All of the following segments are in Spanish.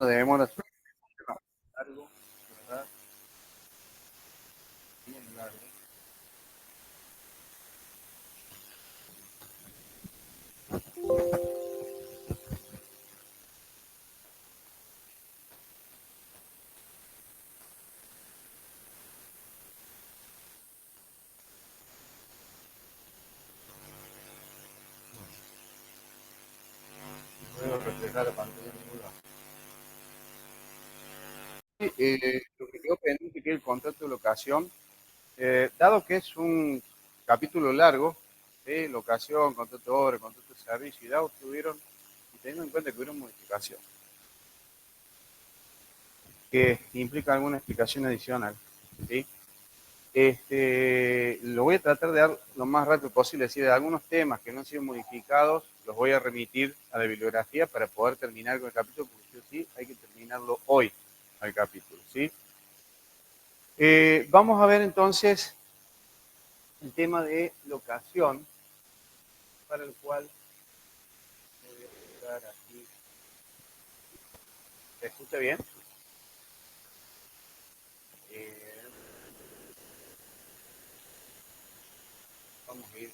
de demora largo, ¿verdad? Bien largo. Puedo reflejar la pantalla en ningún lado. Lo que quedó pendiente que es el contrato de locación, dado que es un capítulo largo, locación, contrato de obra, contrato de servicio, y dado que hubieron, y teniendo en cuenta que hubieron modificación, que implica alguna explicación adicional, ¿sí? Lo voy a tratar de dar lo más rápido posible, es decir, de algunos temas que no han sido modificados, los voy a remitir a la bibliografía para poder terminar con el capítulo, porque sí hay que terminarlo hoy al capítulo, ¿sí? Vamos a ver entonces el tema de locación, para el cual voy a buscar aquí. ¿Se escucha bien? Eh, Vamos a ir.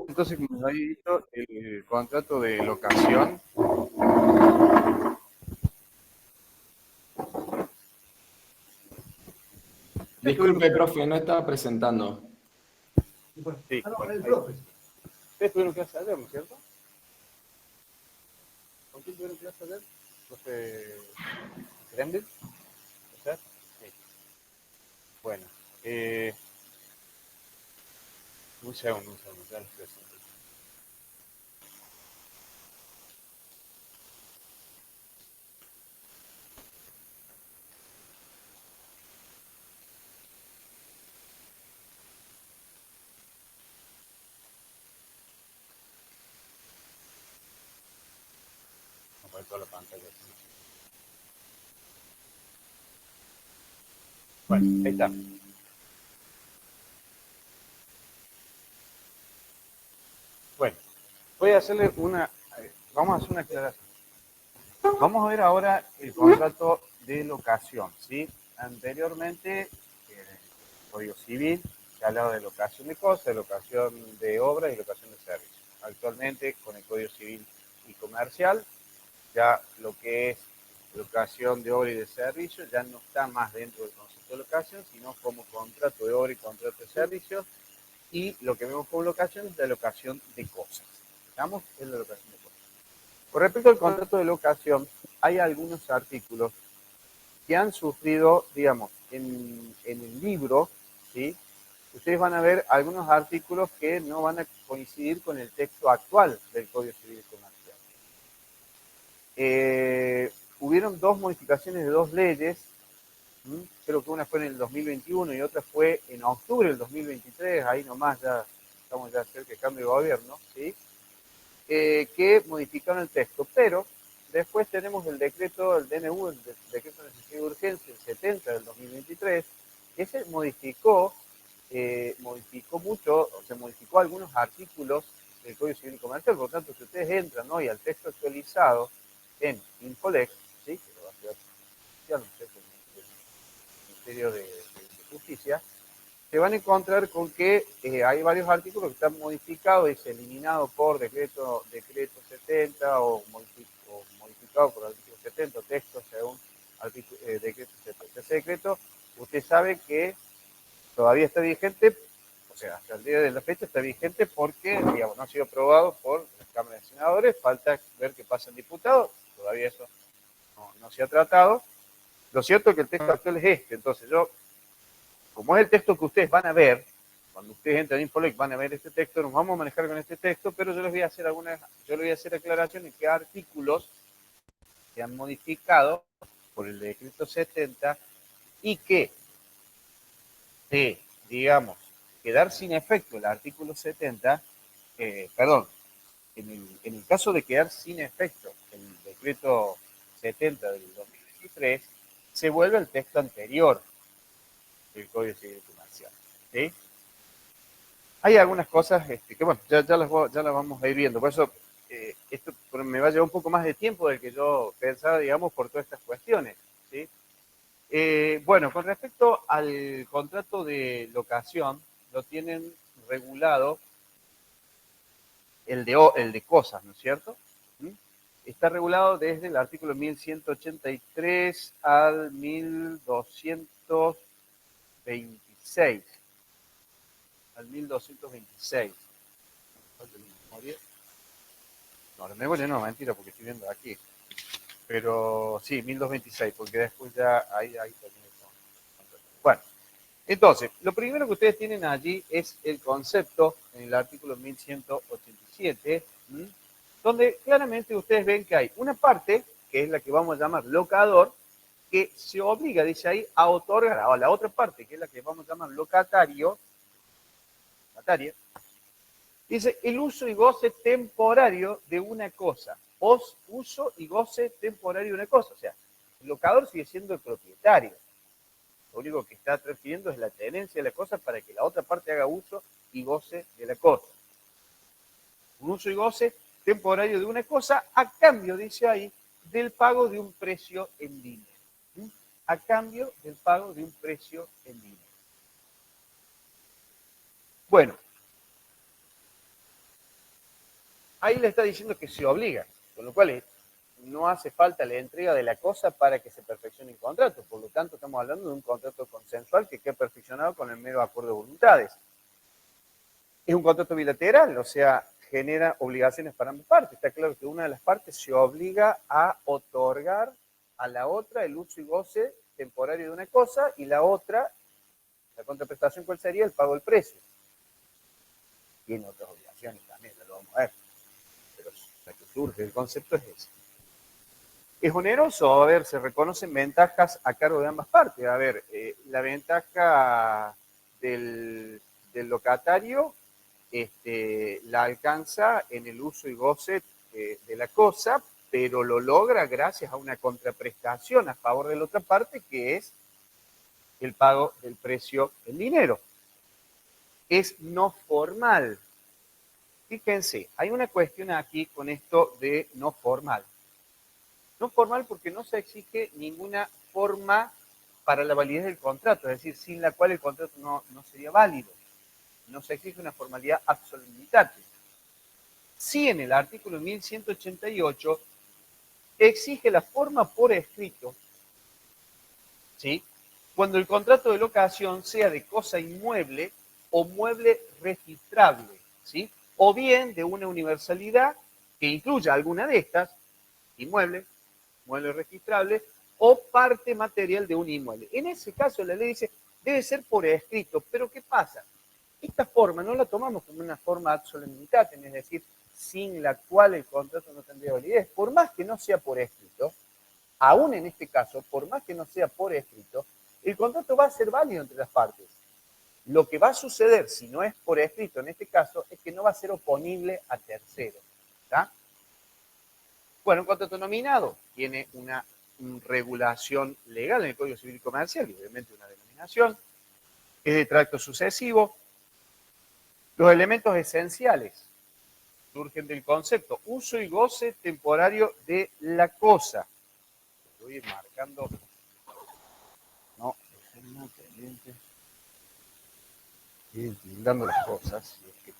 Entonces, como les había dicho, el contrato de locación. Disculpe, profe, no estaba presentando. Sí, bueno, ustedes tuvieron clase ayer, ¿no es cierto? ¿Con quién tuvieron clase ayer? ¿Profe Grendel? ¿O sea? Sí. Bueno, un segundo, ya les presento. Vamos a poner toda la pantalla. Bueno, ahí está. Bueno, voy a hacerle una. Vamos a hacer una aclaración. Vamos a ver ahora el contrato de locación, ¿sí? Anteriormente, en el Código Civil se hablaba de locación de cosas, de locación de obras y locación de servicios. Actualmente, con el Código Civil y Comercial, ya lo que es locación de obra y de servicios ya no está más dentro del concepto de locación, sino como contrato de obra y contrato de servicios, y lo que vemos como locación es la locación de cosas. ¿Estamos? Es la locación de cosas. Con respecto al contrato de locación, hay algunos artículos que han sufrido, digamos, en el libro, ¿sí? Ustedes van a ver algunos artículos que no van a coincidir con el texto actual del Código Civil y Comercial. Hubieron dos modificaciones de dos leyes, creo que una fue en el 2021 y otra fue en octubre del 2023, ahí nomás ya estamos ya cerca del cambio de gobierno, ¿sí? Que modificaron el texto, pero después tenemos el decreto, el DNU, el decreto de necesidad de urgencia, el 70 del 2023, que se modificó mucho, o se modificó algunos artículos del Código Civil y Comercial. Por lo tanto, si ustedes entran hoy al texto actualizado en Infolex, ¿sí? Que lo va a hacer el Ministerio de Justicia, se van a encontrar con que hay varios artículos que están modificados y se eliminados por decreto 70 o modificado por artículo 70, texto según decreto 70. Ese decreto usted sabe que todavía está vigente, o sea, hasta el día de la fecha está vigente porque, digamos, no ha sido aprobado por la Cámara de Senadores, falta ver qué pasa en diputados, todavía eso no se ha tratado. Lo cierto es que el texto actual es este, entonces yo, como es el texto que ustedes van a ver, cuando ustedes entran en InfoLex van a ver este texto, nos vamos a manejar con este texto, pero yo les voy a hacer aclaraciones qué artículos se han modificado por el decreto 70 y que digamos, quedar sin efecto el artículo 70, perdón, en el caso de quedar sin efecto el decreto 70 del 2023, se vuelve al texto anterior del Código Civil Comercial. ¿Sí? Hay algunas cosas que, bueno, ya las vamos a ir viendo. Por eso, esto me va a llevar un poco más de tiempo del que yo pensaba, digamos, por todas estas cuestiones. ¿Sí? Bueno, con respecto al contrato de locación, lo tienen regulado el de cosas, ¿no es cierto? ¿Mm? Está regulado desde el artículo 1183 al 1226. Al 1226. No, la memoria no, mentira, porque estoy viendo aquí. Pero sí, 1226, porque después ya ahí termina el contrato. Bueno, entonces, lo primero que ustedes tienen allí es el concepto en el artículo 1187, donde claramente ustedes ven que hay una parte, que es la que vamos a llamar locador, que se obliga, dice ahí, a otorgar a la otra parte, que es la que vamos a llamar locataria, dice el uso y goce temporario de una cosa, uso y goce temporario de una cosa, o sea, el locador sigue siendo el propietario. Lo único que está transfiriendo es la tenencia de la cosa para que la otra parte haga uso y goce de la cosa. Un uso y goce temporario de una cosa a cambio, dice ahí, del pago de un precio en dinero. A cambio del pago de un precio en dinero. Bueno, ahí le está diciendo que se obliga, con lo cual no hace falta la entrega de la cosa para que se perfeccione el contrato. Por lo tanto, estamos hablando de un contrato consensual que queda perfeccionado con el mero acuerdo de voluntades. Es un contrato bilateral, o sea, genera obligaciones para ambas partes. Está claro que una de las partes se obliga a otorgar a la otra el uso y goce temporario de una cosa y la otra, la contraprestación, ¿cuál sería? El pago del precio. Tiene otras obligaciones también, ya lo vamos a ver. Pero la que surge el concepto es ese. ¿Es oneroso? A ver, se reconocen ventajas a cargo de ambas partes. A ver, la ventaja del locatario la alcanza en el uso y goce de la cosa, pero lo logra gracias a una contraprestación a favor de la otra parte, que es el pago del precio en dinero. Es no formal. Fíjense, hay una cuestión aquí con esto de no formal. No formal porque no se exige ninguna forma para la validez del contrato, es decir, sin la cual el contrato no sería válido. No se exige una formalidad absoluta. Sí, en el artículo 1188 exige la forma por escrito, ¿sí? Cuando el contrato de locación sea de cosa inmueble o mueble registrable, ¿sí? O bien de una universalidad que incluya alguna de estas, inmueble, mueble registrable, o parte material de un inmueble. En ese caso, la ley dice, debe ser por escrito, pero ¿qué pasa? Esta forma no la tomamos como una forma ad solemnitatem, es decir, sin la cual el contrato no tendría validez. Por más que no sea por escrito, aún en este caso, por más que no sea por escrito, el contrato va a ser válido entre las partes. Lo que va a suceder, si no es por escrito en este caso, es que no va a ser oponible a terceros. ¿Está? Bueno, un contrato nominado tiene una regulación legal en el Código Civil y Comercial, y obviamente una denominación, es de tracto sucesivo. Los elementos esenciales surgen del concepto uso y goce temporario de la cosa. Voy a ir marcando. No, déjenme pendiente. Ir tildando las cosas. Si es que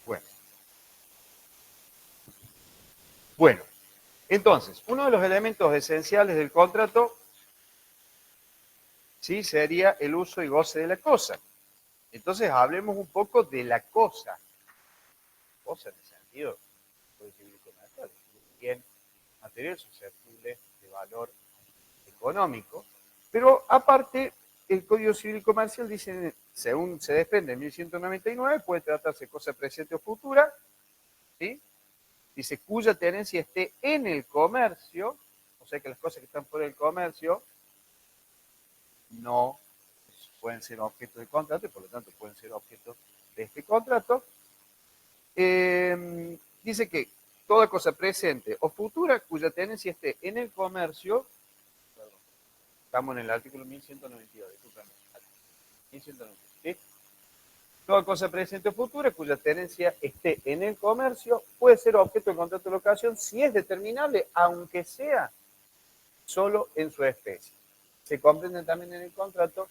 bueno, Bueno, entonces, uno de los elementos esenciales del contrato, sí, sería el uso y goce de la cosa. Entonces, hablemos un poco de la cosa. Cosa en el sentido del civil y comercial, bien material susceptible de valor económico, pero aparte, el Código Civil y Comercial dice, según se desprende en 1199, puede tratarse de cosa presente o futura, ¿sí? Dice, cuya tenencia esté en el comercio, o sea que las cosas que están fuera del comercio no pueden ser objeto de contrato y por lo tanto pueden ser objeto de este contrato. Dice que toda cosa presente o futura cuya tenencia esté en el comercio, perdón, estamos en el artículo 1192, discúlpame, 1192, ¿sí? Toda cosa presente o futura cuya tenencia esté en el comercio puede ser objeto de contrato de locación si es determinable, aunque sea solo en su especie. Se comprende también en el contrato,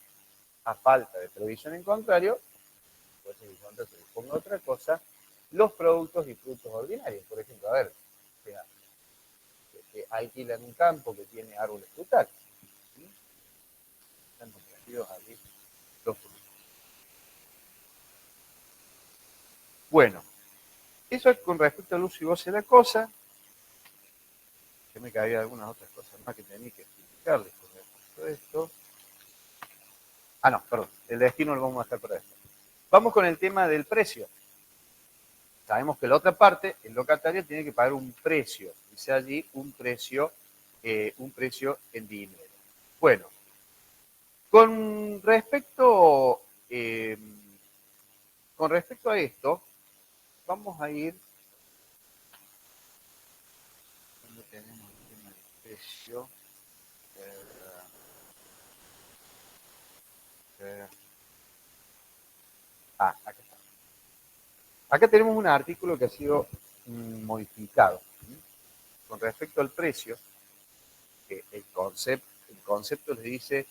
a falta de previsión en contrario, pues el contrato disponga otra cosa, los productos y frutos ordinarios. Por ejemplo, a ver, o sea, que alquilan un campo que tiene árboles frutales. ¿Sí? Están comprendidos allí los frutos. Bueno, eso es con respecto al uso y goce de la cosa. Yo me cabía algunas otras cosas más que tenía que explicarles con respecto a esto. Ah, no, perdón, el destino lo vamos a dejar para esto. Vamos con el tema del precio. Sabemos que la otra parte, el locatario, tiene que pagar un precio. Dice allí un precio en dinero. Bueno, con respecto, a esto, vamos a ir. ¿Dónde tenemos el tema del precio? Acá está. Acá tenemos un artículo que ha sido modificado. Con respecto al precio, que el concepto le dice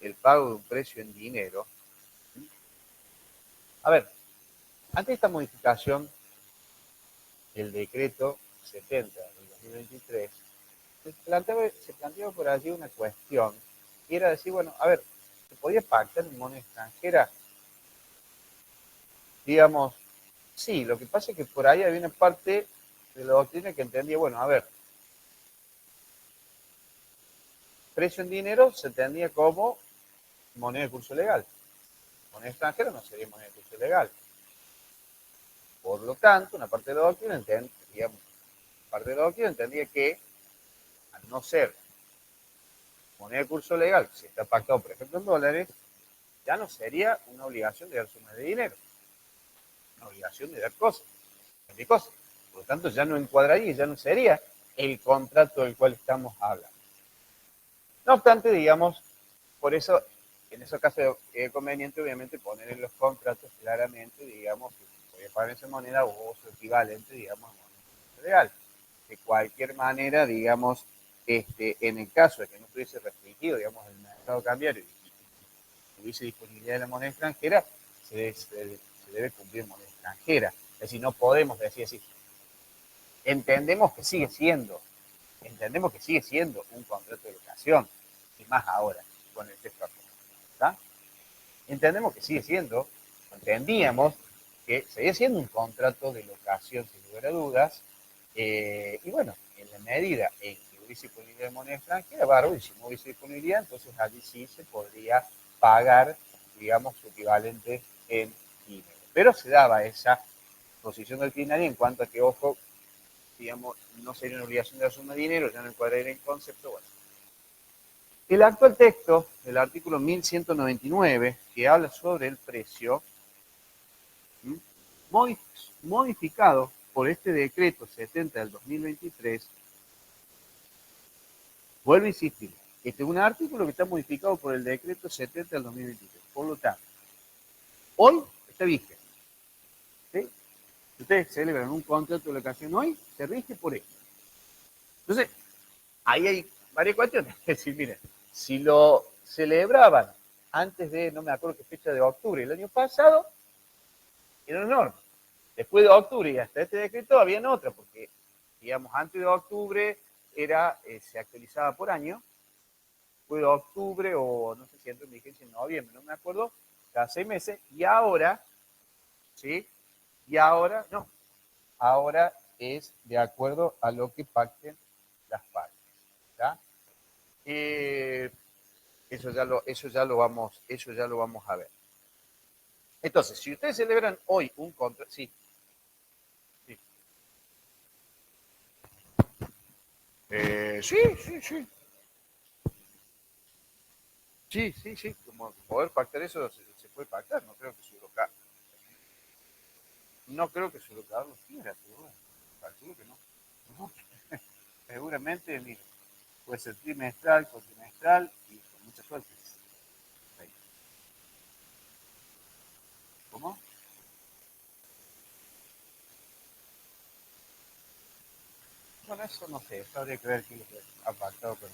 el pago de un precio en dinero. A ver, antes de esta modificación, el decreto 70 del 2023, se planteaba por allí una cuestión, y era decir, bueno, a ver, ¿se podía pactar en moneda extranjera? Digamos, sí, lo que pasa es que por ahí había una parte de la doctrina que entendía, bueno, a ver, precio en dinero se entendía como moneda de curso legal. Moneda extranjera no sería moneda de curso legal. Por lo tanto, una parte de la doctrina entendía que, al no ser moneda de curso legal, si está pactado, por ejemplo, en dólares, ya no sería una obligación de dar sumas de dinero, una obligación de dar cosas, de cosas. Por lo tanto, ya no encuadraría, ya no sería el contrato del cual estamos hablando. No obstante, digamos, por eso, en esos casos es conveniente, obviamente, poner en los contratos claramente, digamos, que se puede pagar esa moneda o su equivalente, digamos, a moneda real. De cualquier manera, digamos, en el caso de que no estuviese restringido, digamos, el mercado cambiario y tuviese disponibilidad de la moneda extranjera, se debe cumplir moneda extranjera. Es decir, no podemos decir así. Entendemos que sigue siendo un contrato de locación, y más ahora, con el texto actual. ¿Está? Entendíamos que seguía siendo un contrato de locación, sin lugar a dudas, y bueno, en la medida en que hubiese disponibilidad de moneda extranjera, bárbaro, y si no hubiese disponibilidad, entonces allí sí se podría pagar, digamos, su equivalente en dinero. Pero se daba esa posición doctrinaria en cuanto a que, ojo, digamos, no sería una obligación de asumir dinero, ya no encuadraría en concepto. Bueno. El actual texto del artículo 1199, que habla sobre el precio, modificado por este decreto 70 del 2023, vuelvo a insistir, este es un artículo que está modificado por el decreto 70 del 2023. Por lo tanto, hoy está vigente. ¿Sí? Si ustedes celebran un contrato de locación hoy, se rige por esto. Entonces, ahí hay varias cuestiones. Es decir, miren, si lo celebraban antes de, no me acuerdo qué fecha de octubre el año pasado, era una norma. Después de octubre y hasta este decreto habían otra, porque digamos, antes de octubre se actualizaba por año, fue de octubre o no sé si entró en vigencia en noviembre, no me acuerdo, cada 6 meses, y ahora, ¿sí? Y ahora, no, ahora es de acuerdo a lo que pacten las partes, ¿está? Eso ya lo vamos a ver. Entonces, si ustedes celebran hoy un contrato, sí, sí. Sí. Sí. Como poder pactar eso se puede pactar. No creo que su local. No creo que su local lo quiera, pero bueno, calculo que no. No. Seguramente, mire, puede ser trimestral, cuatrimestral y con mucha suerte. ¿Cómo? Bueno, eso no sé, eso habría que ver qué es lo que ha pactado con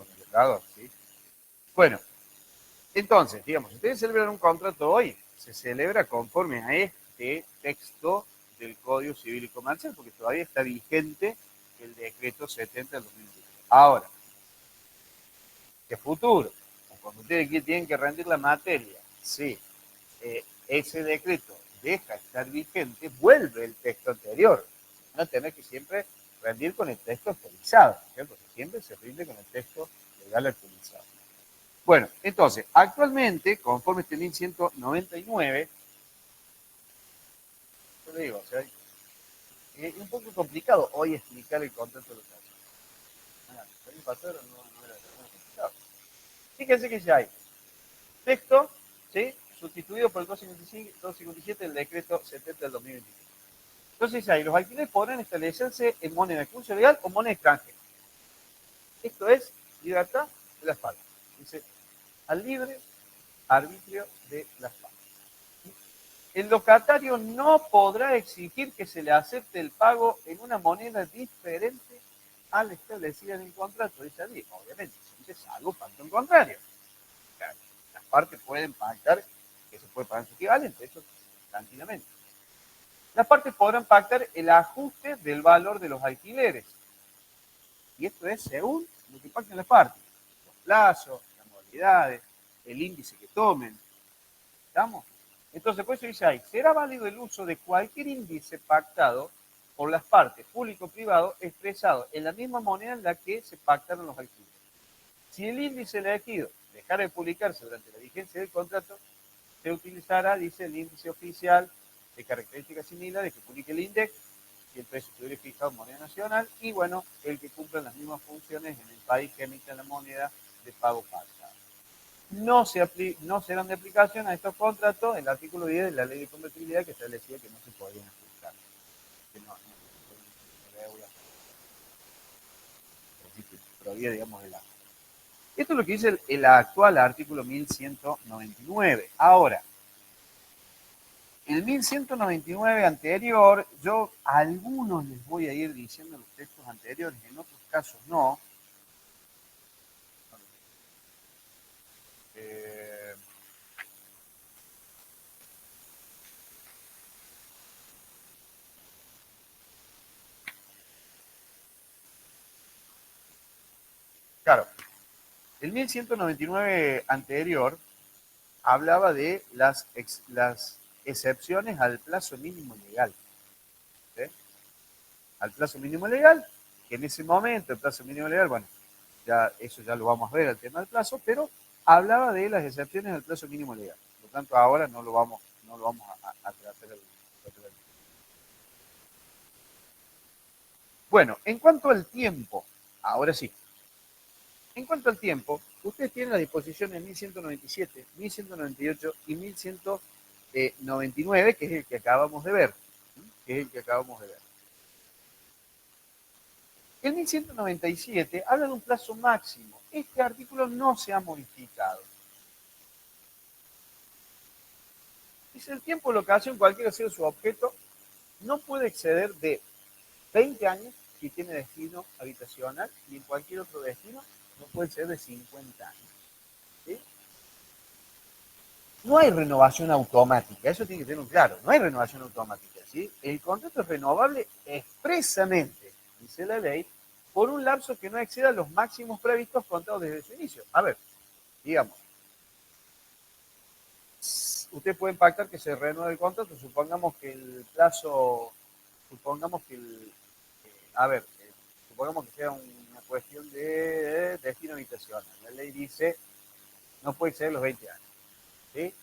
el locador, ¿sí? Bueno, entonces, digamos, si ustedes celebran un contrato hoy, se celebra conforme a este texto del Código Civil y Comercial, porque todavía está vigente el decreto 70 del 2023. Ahora, ¿qué futuro? Cuando ustedes tienen que rendir la materia, sí, ese decreto deja de estar vigente, vuelve el texto anterior. Van a tener que siempre rendir con el texto actualizado, ¿cierto? Porque siempre se rinde con el texto legal actualizado. Bueno, entonces, actualmente, conforme este 1199, yo le digo, o sea, es un poco complicado hoy explicar el contrato local. El año pasado no era complicado. Fíjense que ya hay texto, ¿sí? Sustituido por el 257 del decreto 70 del 2023. Entonces ahí los alquileres podrán establecerse en moneda de curso legal o moneda extranjera. Esto es libertad de las partes. Dice, al libre arbitrio de las partes. El locatario no podrá exigir que se le acepte el pago en una moneda diferente a la establecida en el contrato. Dice allí, obviamente, siempre salvo pacto en contrario. Las partes pueden pactar que se puede pagar en su equivalente, eso tranquilamente. Las partes podrán pactar el ajuste del valor de los alquileres. Y esto es según lo que pacten las partes. Los plazos, las modalidades, el índice que tomen. ¿Estamos? Entonces, por eso dice ahí, será válido el uso de cualquier índice pactado por las partes, público o privado, expresado en la misma moneda en la que se pactaron los alquileres. Si el índice elegido dejara de publicarse durante la vigencia del contrato, se utilizará, dice, el índice oficial de características similares que publique el INDEC, si el precio estuviera fijado en moneda nacional, y bueno, el que cumpla las mismas funciones en el país que emite la moneda de pago pactado. No serán de aplicación a estos contratos el artículo 10 de la ley de convertibilidad que establecía que no se podían ajustar. Que no prohibía, digamos, el acto. Esto es lo que dice el actual artículo 1199. Ahora, el 1199 anterior, yo a algunos les voy a ir diciendo los textos anteriores, en otros casos no. Claro, el 1199 anterior hablaba de las excepciones al plazo mínimo legal. ¿Sí? Al plazo mínimo legal, que en ese momento el plazo mínimo legal, bueno, eso ya lo vamos a ver, el tema del plazo, pero hablaba de las excepciones al plazo mínimo legal. Por lo tanto, ahora no lo vamos a tratar. Bueno, en cuanto al tiempo, ahora sí, en cuanto al tiempo, ustedes tienen la disposición en 1197, 1198 y 1199, que es el que acabamos de ver. El 1197 habla de un plazo máximo. Este artículo no se ha modificado. Dice, el tiempo de locación, cualquiera sea su objeto, no puede exceder de 20 años si tiene destino habitacional y en cualquier otro destino no puede ser de 50 años. ¿Sí? No hay renovación automática, eso tiene que tener claro, no hay renovación automática. ¿Sí? El contrato es renovable expresamente dice la ley, por un lapso que no exceda los máximos previstos contados desde su inicio. A ver, digamos, usted puede pactar que se renueve el contrato, supongamos que el plazo, supongamos que supongamos que sea una cuestión de destino habitacional. La ley dice, no puede exceder los 20 años, ¿sí?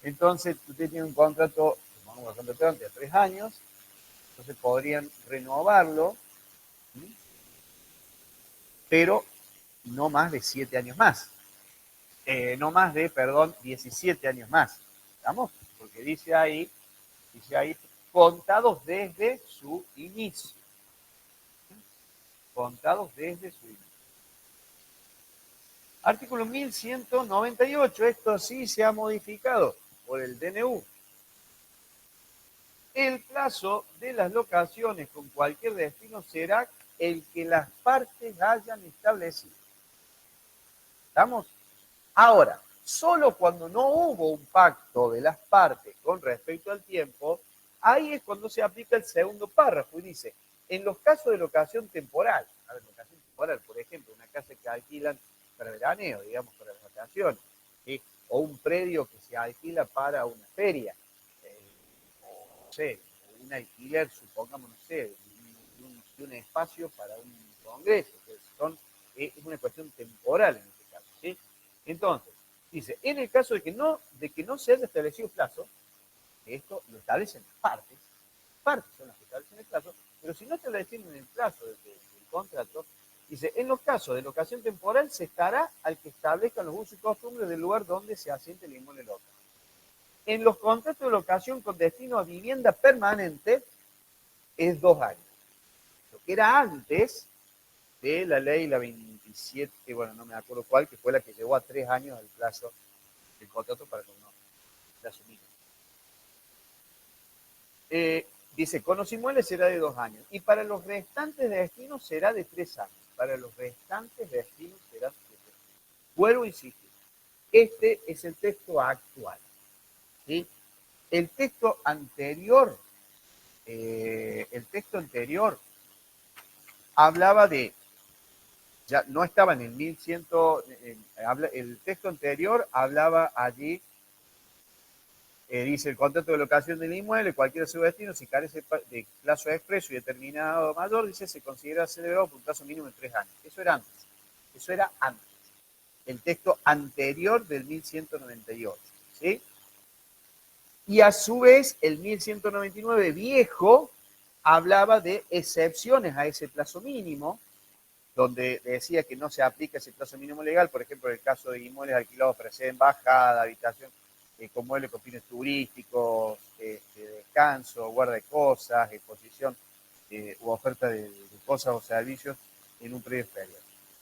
Entonces, usted tiene un contrato, supongamos que de 3 años, entonces podrían renovarlo, ¿sí? Pero no más de 7 años más. No más de, 17 años más. ¿Estamos? Porque dice ahí, contados desde su inicio. Contados desde su inicio. Artículo 1198, esto sí se ha modificado por el DNU. El plazo de las locaciones con cualquier destino será el que las partes hayan establecido. ¿Estamos? Ahora, solo cuando no hubo un pacto de las partes con respecto al tiempo, ahí es cuando se aplica el segundo párrafo y dice, en los casos de locación temporal, locación temporal, por ejemplo, una casa que alquilan para veraneo, digamos, para las vacaciones, ¿sí? O un predio que se alquila para una feria, o no sé, un alquiler, supongamos, no sé, de un espacio para un congreso, es una cuestión temporal en este caso, ¿sí? Entonces, dice, en el caso de que no se haya establecido plazo, esto lo establecen partes son las que establecen el plazo, pero si no establecen el plazo del contrato, dice, en los casos de locación temporal se estará al que establezcan los usos y costumbres del lugar donde se asiente el inmueble local. En los contratos de locación con destino a vivienda permanente es 2 años. Lo que era antes de la ley, la 27, bueno, no me acuerdo cuál, que fue la que llevó a 3 años el plazo del contrato para que uno plazo mínimo. Dice, con los inmuebles será de 2 años y para los restantes destinos será de 3 años. Para los restantes destinos será de 3 años. Vuelvo a insistir, este es el texto actual, ¿sí? El texto anterior hablaba de, ya no estaba en el 1100, el texto anterior hablaba allí, dice el contrato de locación del inmueble, cualquiera de su destino, si carece de plazo expreso y determinado mayor, dice, se considera celebrado por un plazo mínimo de 3 años. Eso era antes. El texto anterior del 1198, ¿sí? Y a su vez, el 1199 viejo hablaba de excepciones a ese plazo mínimo, donde decía que no se aplica ese plazo mínimo legal, por ejemplo, en el caso de inmuebles alquilados para sede embajada, habitación con muebles con fines turísticos, descanso, guarda de cosas, exposición u oferta de cosas o servicios en un predio exterior.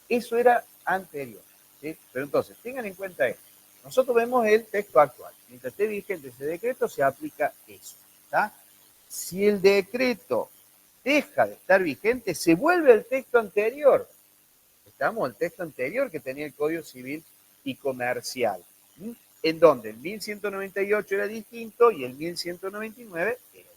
Eso era anterior, ¿sí? Pero entonces, tengan en cuenta esto. Nosotros vemos el texto actual. Mientras esté vigente ese decreto, se aplica eso. ¿Está? Si el decreto deja de estar vigente, se vuelve al texto anterior. Estamos al texto anterior que tenía el Código Civil y Comercial. En donde el 1198 era distinto y el 1199 era.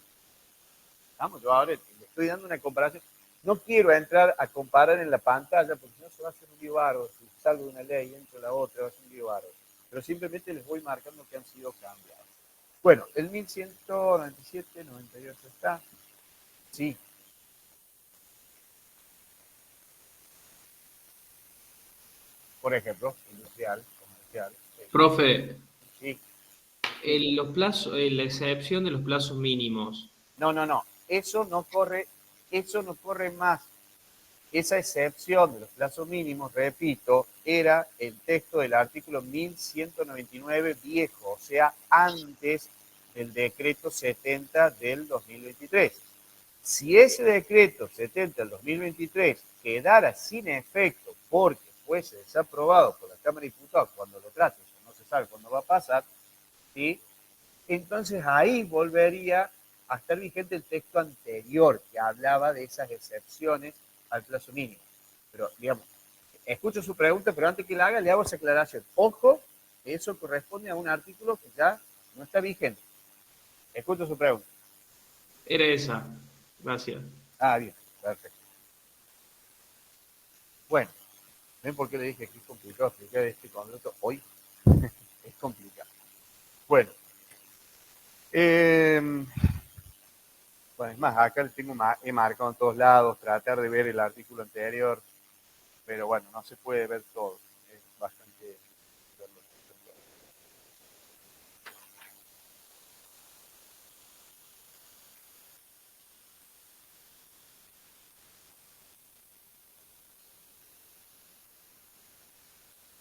Vamos, yo ahora le estoy dando una comparación. No quiero entrar a comparar en la pantalla porque no se va a hacer un lío bárbaro. Si salgo de una ley y entro a la otra, va a ser un lío bárbaro. Pero simplemente les voy marcando que han sido cambiados. Bueno, el 1197, 98 está. Sí. Por ejemplo, industrial, comercial. Sí. Profe, Sí. los plazos, la excepción de los plazos mínimos. No. Eso no corre más. Esa excepción de los plazos mínimos, repito, era el texto del artículo 1199 viejo, o sea, antes del decreto 70 del 2023. Si ese decreto 70 del 2023 quedara sin efecto porque fuese desaprobado por la Cámara de Diputados cuando lo trate, no se sabe cuándo va a pasar, ¿sí? Entonces ahí volvería a estar vigente el texto anterior que hablaba de esas excepciones al plazo mínimo. Pero, digamos, escucho su pregunta, pero antes que la haga, le hago esa aclaración. Ojo, eso corresponde a un artículo que ya no está vigente. Escucho su pregunta. Era esa. Gracias. Ah, bien. Perfecto. Bueno, ¿ven por qué le dije que es complicado explicar este contrato hoy? Es complicado. Bueno, bueno, es más, acá le tengo he marcado en todos lados, tratar de ver el artículo anterior, pero bueno, no se puede ver todo. Es bastante...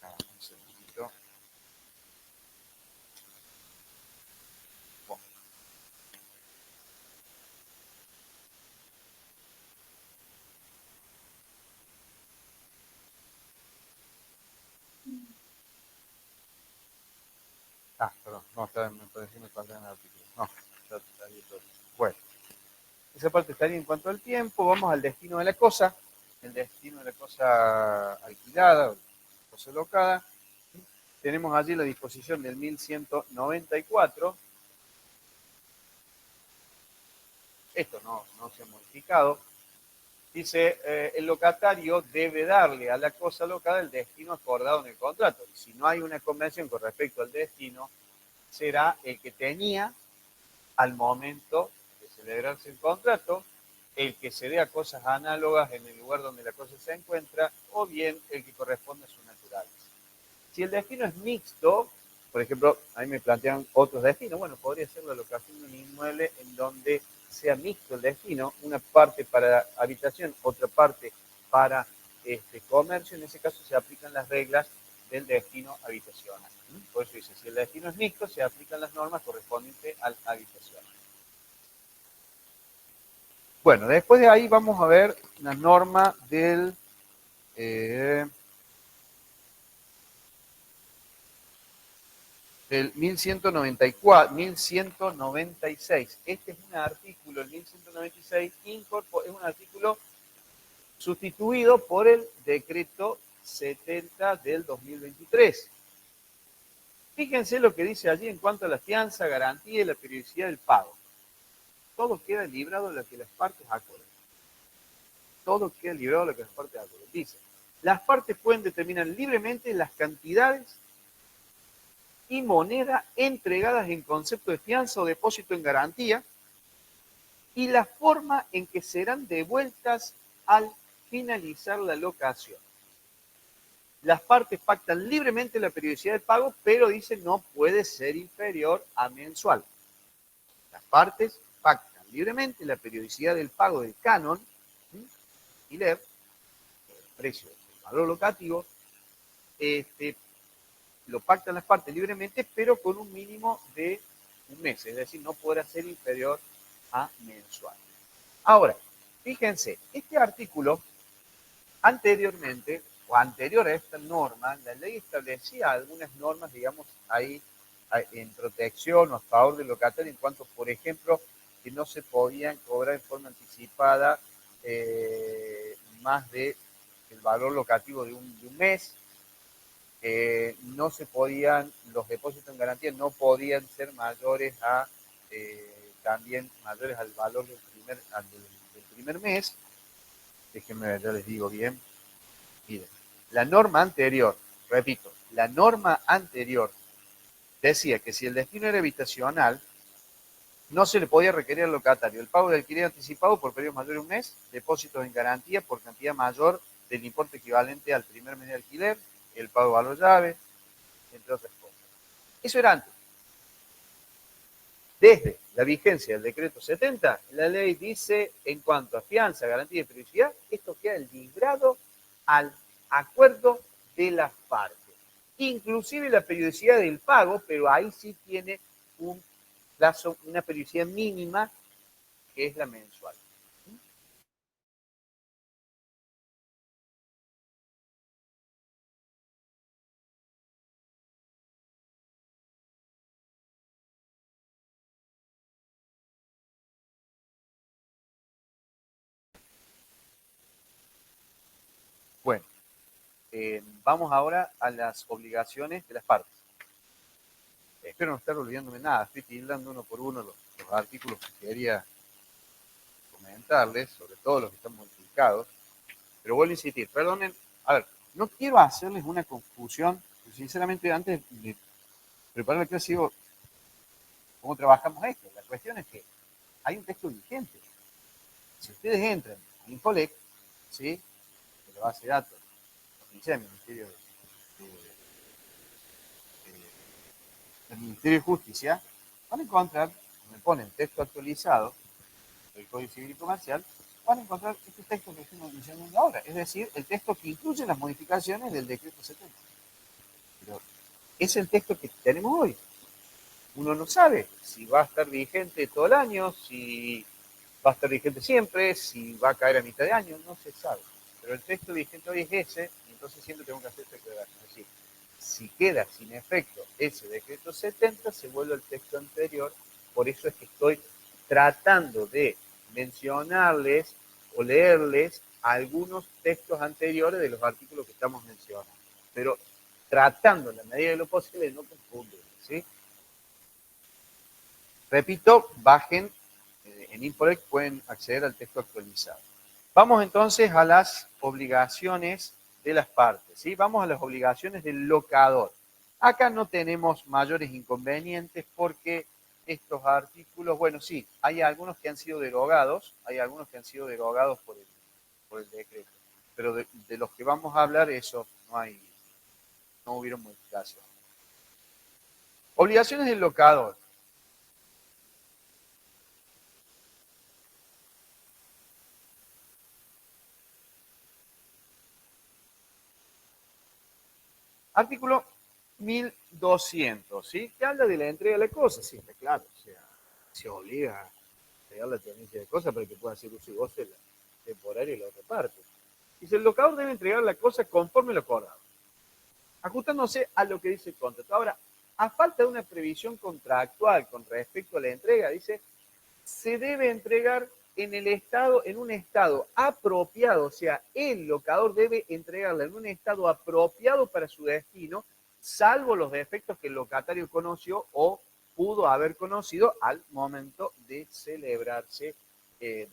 Un segundito. Bueno. Perdón, no, me pareció me faltaba en el artículo. No, ya estaría todo. Bueno, esa parte estaría en cuanto al tiempo. Vamos al destino de la cosa. El destino de la cosa alquilada, cosa locada. Tenemos allí la disposición del 1194. Esto no se ha modificado. Dice, el locatario debe darle a la cosa locada el destino acordado en el contrato. Y si no hay una convención con respecto al destino, será el que tenía al momento de celebrarse el contrato, el que se dé a cosas análogas en el lugar donde la cosa se encuentra, o bien el que corresponde a su naturaleza. Si el destino es mixto, por ejemplo, a mí me plantean otros destinos, bueno, podría ser la locación de un inmueble en donde sea mixto el destino, una parte para habitación, otra parte para comercio, en ese caso se aplican las reglas del destino habitacional. Por eso dice, si el destino es mixto, se aplican las normas correspondientes al habitacional. Bueno, después de ahí vamos a ver la norma del... del 1194, 1196. Este es un artículo, el 1196, es un artículo sustituido por el decreto 70 del 2023. Fíjense lo que dice allí en cuanto a la fianza, garantía y la periodicidad del pago. Todo queda librado de lo que las partes acuerden. Todo queda librado de lo que las partes acuerden. Dice, las partes pueden determinar libremente las cantidades y moneda entregadas en concepto de fianza o depósito en garantía y la forma en que serán devueltas al finalizar la locación. Las partes pactan libremente la periodicidad del pago, pero dice no puede ser inferior a mensual. Las partes pactan libremente la periodicidad del pago del canon, alquiler, el precio del valor locativo, lo pactan las partes libremente, pero con un mínimo de un mes, es decir, no podrá ser inferior a mensual. Ahora, fíjense, este artículo anteriormente, o anterior a esta norma, la ley establecía algunas normas, digamos, ahí en protección o a favor del locatario en cuanto, por ejemplo, que no se podían cobrar en forma anticipada más de el valor locativo de un mes. No se podían, los depósitos en garantía no podían ser mayores a, también mayores al valor del primer mes. Déjenme ver, ya les digo bien. Miren, la norma anterior, repito, la norma anterior decía que si el destino era habitacional, no se le podía requerir al locatario el pago de alquiler anticipado por periodo mayor de un mes, depósitos en garantía por cantidad mayor del importe equivalente al primer mes de alquiler, el pago de valor llave, entre otras cosas. Eso era antes. Desde la vigencia del decreto 70, la ley dice en cuanto a fianza, garantía y periodicidad, esto queda librado al acuerdo de las partes. Inclusive la periodicidad del pago, pero ahí sí tiene un plazo, una periodicidad mínima, que es la mensual. Bueno, vamos ahora a las obligaciones de las partes. Espero no estar olvidándome nada, estoy tildando uno por uno los artículos que quería comentar. comentarles, sobre todo los que están modificados, pero vuelvo a insistir, perdonen, a ver, no quiero hacerles una confusión, sinceramente antes de preparar la clase digo, ¿cómo trabajamos esto? La cuestión es que hay un texto vigente. Si ustedes entran en Infolec, ¿sí? De la base de datos, oficial del Ministerio de Justicia, van a encontrar, me ponen texto actualizado del Código Civil y Comercial, van a encontrar este texto que estamos mencionando ahora, es decir, el texto que incluye las modificaciones del decreto 70. Pero es el texto que tenemos hoy. Uno no sabe si va a estar vigente todo el año, si va a estar vigente siempre, si va a caer a mitad de año, no se sabe. Pero el texto vigente hoy es ese, y entonces siempre tengo que hacer esta aclaración. Es decir, si queda sin efecto ese decreto 70, se vuelve al texto anterior. Por eso es que estoy tratando de mencionarles o leerles algunos textos anteriores de los artículos que estamos mencionando. Pero tratando en la medida de lo posible de no confundir, ¿sí? Repito, bajen en Infolec, pueden acceder al texto actualizado. Vamos entonces a las obligaciones de las partes, ¿sí? Vamos a las obligaciones del locador. Acá no tenemos mayores inconvenientes porque estos artículos, bueno, sí, hay algunos que han sido derogados, por el decreto, pero de los que vamos a hablar, esos no hubieron modificación. Obligaciones del locador. Artículo 1200, ¿sí? Que habla de la entrega de la cosa, sí, está claro, o sea, se obliga a entregar la tenencia de cosas para que pueda hacer uso y goce la temporaria y la otra parte. Dice, el locador debe entregar la cosa conforme lo acordado, ajustándose a lo que dice el contrato. Ahora, a falta de una previsión contractual con respecto a la entrega, dice, se debe entregar en un estado apropiado, o sea, el locador debe entregarla en un estado apropiado para su destino, salvo los defectos que el locatario conoció o pudo haber conocido al momento de celebrarse el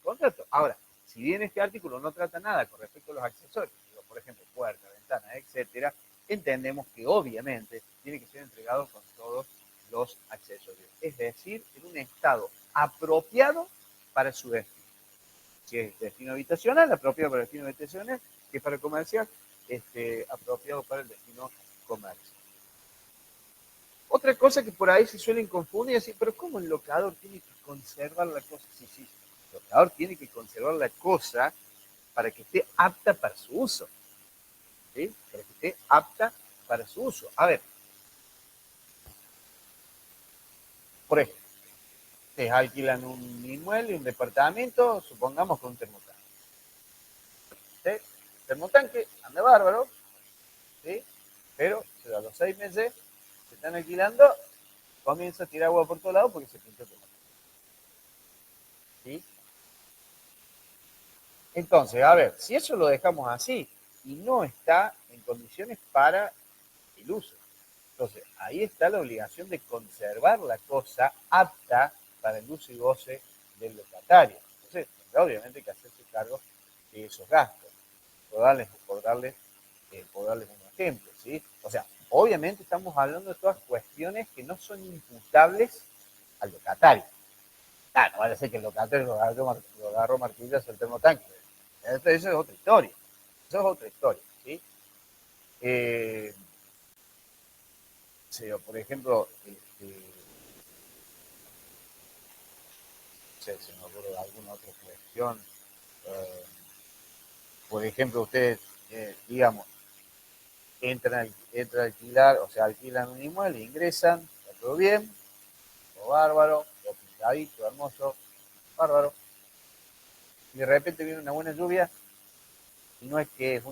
contrato. Ahora, si bien este artículo no trata nada con respecto a los accesorios, por ejemplo, puerta, ventana, etcétera, entendemos que obviamente tiene que ser entregado con todos los accesorios, es decir, en un estado apropiado para su destino. Si es destino habitacional, apropiado para el destino habitacional, que es para comercial, apropiado para el destino comercial. Otra cosa que por ahí se suelen confundir es decir, pero ¿cómo el locador tiene que conservar la cosa? Sí, el locador tiene que conservar la cosa para que esté apta para su uso. ¿Sí? Para que esté apta para su uso. A ver, por ejemplo, ustedes alquilan un inmueble, un departamento, supongamos con un termotanque. ¿Sí? El termotanque anda bárbaro, ¿sí? Pero a los 6 meses se están alquilando, comienza a tirar agua por todos lados porque se pintó todo. ¿Sí? Entonces, a ver, si eso lo dejamos así y no está en condiciones para el uso, entonces ahí está la obligación de conservar la cosa apta para el uso y goce del locatario. Entonces, obviamente hay que hacerse cargo de esos gastos. Por darles un ejemplo, ¿sí? O sea, obviamente estamos hablando de todas cuestiones que no son imputables al locatario. No vale a ser que el locatario lo agarró martillas al termotanque. Eso es otra historia. ¿Sí? Por ejemplo, se me ocurre alguna otra cuestión. Por ejemplo, ustedes, digamos, entran a alquilar, o sea, alquilan un inmueble, ingresan, está todo bien, todo bárbaro, todo pintadito, hermoso, bárbaro. Y de repente viene una buena lluvia y no es que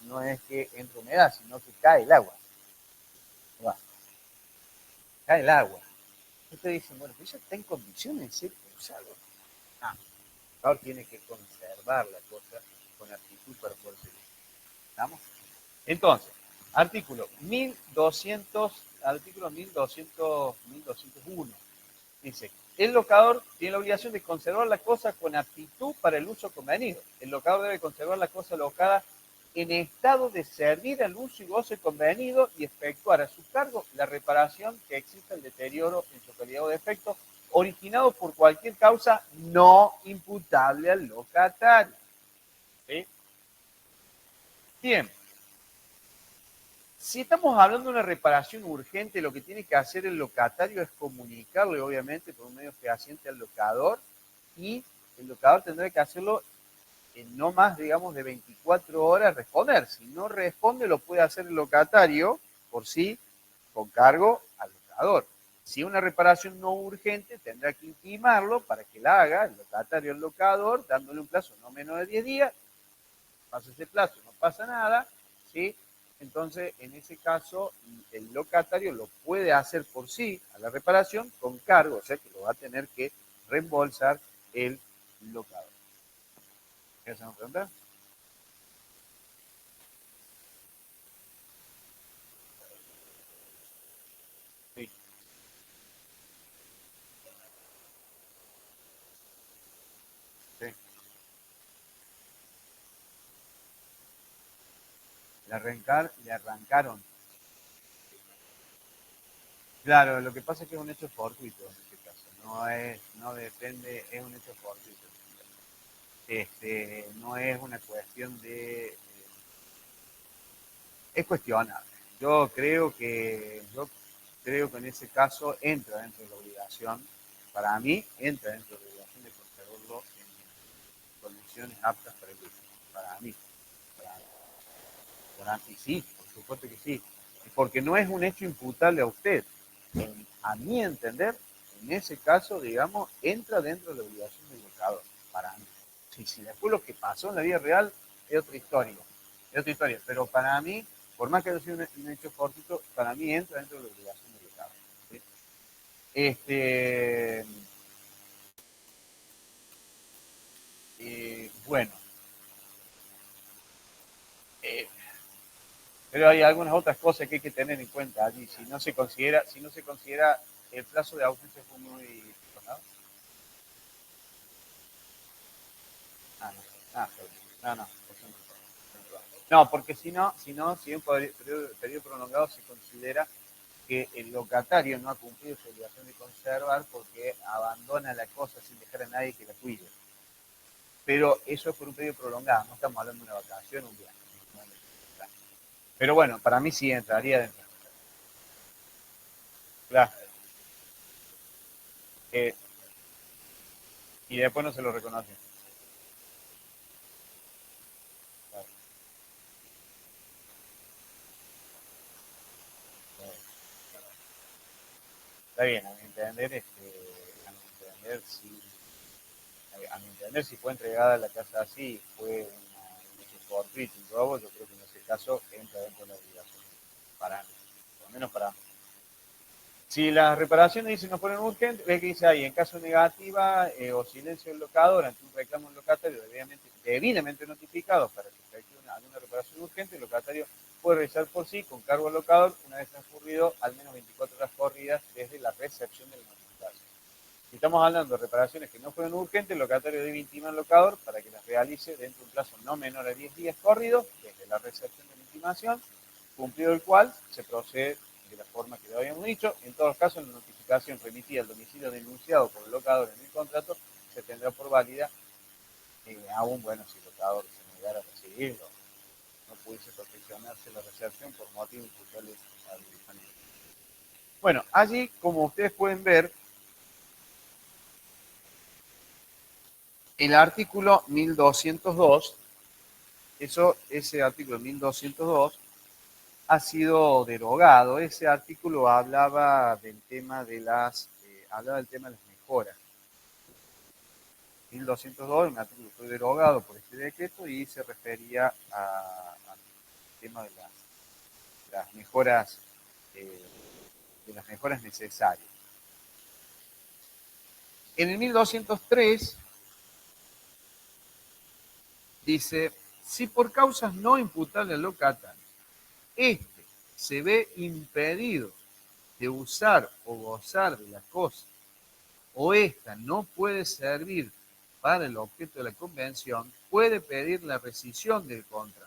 no es que entre humedad, sino que cae el agua. Cae el agua. Ustedes dicen, bueno, pero ella está en condiciones de ser usado. No, ahora tiene que conservar la cosa con actitud para poder seguir. ¿Estamos? Entonces, artículo 1201. Dice, el locador tiene la obligación de conservar la cosa con aptitud para el uso convenido. El locador debe conservar la cosa locada en estado de servir al uso y goce convenido y efectuar a su cargo la reparación que exista el deterioro en su calidad o defecto originado por cualquier causa no imputable al locatario. ¿Sí? Bien. Si estamos hablando de una reparación urgente, lo que tiene que hacer el locatario es comunicarle, obviamente, por un medio fehaciente al locador, y el locador tendrá que hacerlo en no más, digamos, de 24 horas responder. Si no responde, lo puede hacer el locatario por sí, con cargo al locador. Si es una reparación no urgente, tendrá que intimarlo para que la haga el locatario al locador, dándole un plazo no menos de 10 días. Pasa ese plazo, no pasa nada, ¿sí? Entonces, en ese caso, el locatario lo puede hacer por sí a la reparación con cargo, o sea que lo va a tener que reembolsar el locador. ¿Quieres hacer una pregunta? Sí. Sí. Le arrancaron. Claro, lo que pasa es que es un hecho fortuito en este caso. No depende, es un hecho fortuito. No es una cuestión de es cuestionable. Yo creo que en ese caso entra dentro de la obligación, para mí entra dentro de la obligación de conservarlo en condiciones aptas para el uso. Para mí, para, para mí sí, por supuesto que sí. Porque no es un hecho imputable a usted. A mi entender, en ese caso, digamos, entra dentro de la obligación del locador, para mí. Si después lo que pasó en la vida real es otra historia. Es otra historia. Pero para mí, por más que haya sido un hecho fortuito, para mí entra dentro de la obligación del locador. ¿Sí? Bueno, eh, pero hay algunas otras cosas que hay que tener en cuenta allí. Si no se considera el plazo de ausencia fue muy prolongado. Ah, no. No, no. No, porque si un periodo prolongado se considera que el locatario no ha cumplido su obligación de conservar porque abandona la cosa sin dejar a nadie que la cuide. Pero eso es por un periodo prolongado, no estamos hablando de una vacación, un viaje. Pero bueno, para mí sí entraría dentro. Claro. Eh, y después no se lo reconoce. Claro. Está bien, a mi entender, a mi entender, si fue entregada la casa así, fue un hecho fortuito, un robo, yo creo que en ese caso entra dentro de la obligación. Para mí, por lo menos para mí. Si las reparaciones dicen no fueron urgentes, ve que dice ahí, en caso negativa o silencio del locador ante un reclamo del locatario debidamente notificado para que efectúe alguna reparación urgente, el locatario puede realizar por sí con cargo al locador una vez transcurrido al menos 24 horas corridas desde la recepción de la notificación. Si estamos hablando de reparaciones que no fueron urgentes, el locatario debe intimar al locador para que las realice dentro de un plazo no menor a 10 días corridos desde la recepción de la intimación, cumplido el cual se procede de la forma que lo habíamos dicho. En todos los casos, la notificación remitida al domicilio denunciado por el locador en el contrato se tendrá por válida, aún, bueno, si el locador se negara a recibirlo, no pudiese perfeccionarse la recepción por motivos imputables al familiar. Bueno, allí, como ustedes pueden ver, el artículo 1202, ese artículo 1202 ha sido derogado. Ese artículo hablaba del tema de las mejoras. 1202, un artículo fue derogado por este decreto y se refería al tema de las mejoras, necesarias. En el 1203 dice, si por causas no imputables al locatario, este se ve impedido de usar o gozar de la cosa o ésta no puede servir para el objeto de la convención, puede pedir la rescisión del contrato.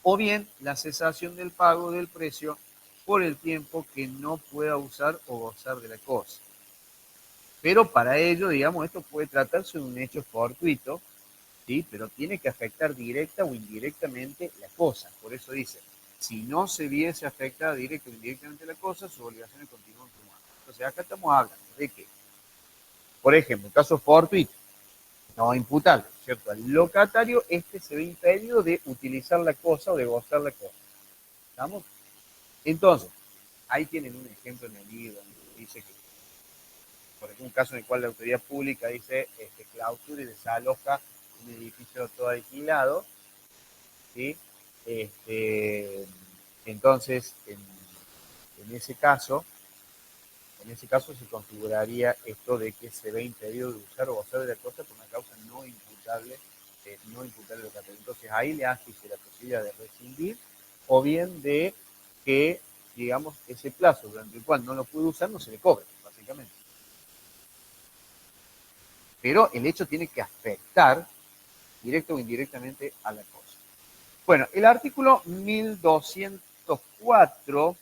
O bien la cesación del pago del precio por el tiempo que no pueda usar o gozar de la cosa. Pero para ello, digamos, esto puede tratarse de un hecho fortuito, ¿sí? Pero tiene que afectar directa o indirectamente la cosa. Por eso dice, si no se viese afectada directa o indirectamente la cosa, sus obligaciones continúan como antes. Entonces acá estamos hablando de que, por ejemplo, caso fortuito, no imputable, ¿cierto? Al locatario, se ve impedido de utilizar la cosa o de gozar la cosa. ¿Estamos? Entonces, ahí tienen un ejemplo en el libro, dice que, por ejemplo, un caso en el cual la autoridad pública dice clausura y desaloja un edificio todo alquilado, ¿sí? Entonces, en ese caso se configuraría esto de que se ve impedido de usar o gozar de la cosa por una causa no imputable locatario. Entonces ahí le hace la posibilidad de rescindir o bien de que, digamos, ese plazo durante el cual no lo puede usar no se le cobre, básicamente. Pero el hecho tiene que afectar directo o indirectamente a la cosa. Bueno, el artículo 1204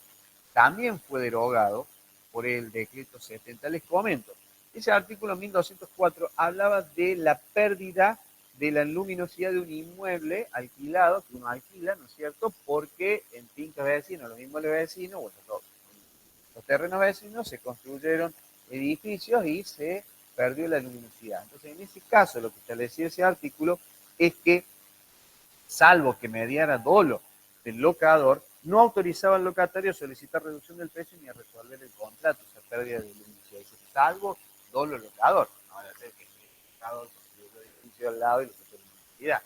también fue derogado por el decreto 70. Les comento, ese artículo 1204 hablaba de la pérdida de la luminosidad de un inmueble alquilado, que uno alquila, ¿no es cierto? Porque en fincas vecinas, los inmuebles vecinos, bueno, los terrenos vecinos se construyeron edificios y se perdió la luminosidad. Entonces, en ese caso, lo que establecía ese artículo es que, salvo que mediara dolo del locador, no autorizaba al locatario a solicitar reducción del precio ni a resolver el contrato, o sea, pérdida de luminosidad. Salvo dolo locador. No va a ser que el locador construyó el edificio al lado y le puso luminosidad.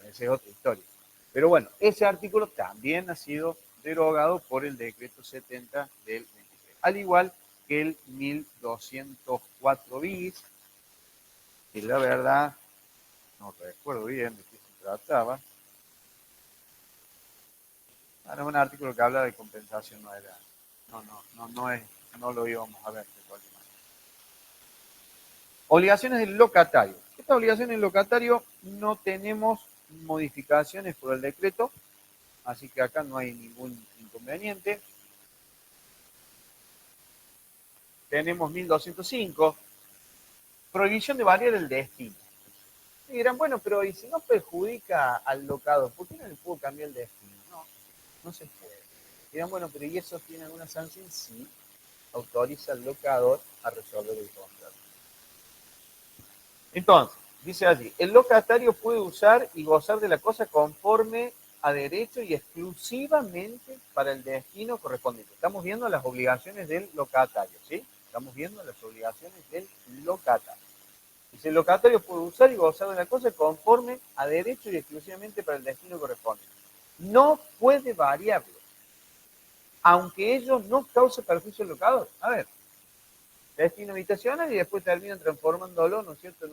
Esa es otra historia. Pero bueno, ese artículo también ha sido derogado por el decreto 70 del 23. Al igual que el 1204 bis, que la verdad no recuerdo bien de qué se trataba. Era un artículo que habla de compensación, no era. No lo íbamos a ver de cualquier manera. Obligaciones del locatario. Estas obligaciones del locatario no tenemos modificaciones por el decreto, así que acá no hay ningún inconveniente. Tenemos 1205, prohibición de variar el destino. Y dirán, bueno, pero ¿y si no perjudica al locador? ¿Por qué no le puedo cambiar el destino? No se puede. Dirán, bueno, pero ¿y eso tiene alguna sanción? Sí, autoriza al locador a resolver el contrato. Entonces, dice allí, el locatario puede usar y gozar de la cosa conforme a derecho y exclusivamente para el destino correspondiente. Estamos viendo las obligaciones del locatario, ¿sí? Estamos viendo las obligaciones del locatario. Dice, el locatario puede usar y gozar de la cosa conforme a derecho y exclusivamente para el destino correspondiente. No puede variarlo, aunque ello no cause perjuicio al locador. A ver, destino habitacional y después terminan transformándolo, ¿no es cierto?, en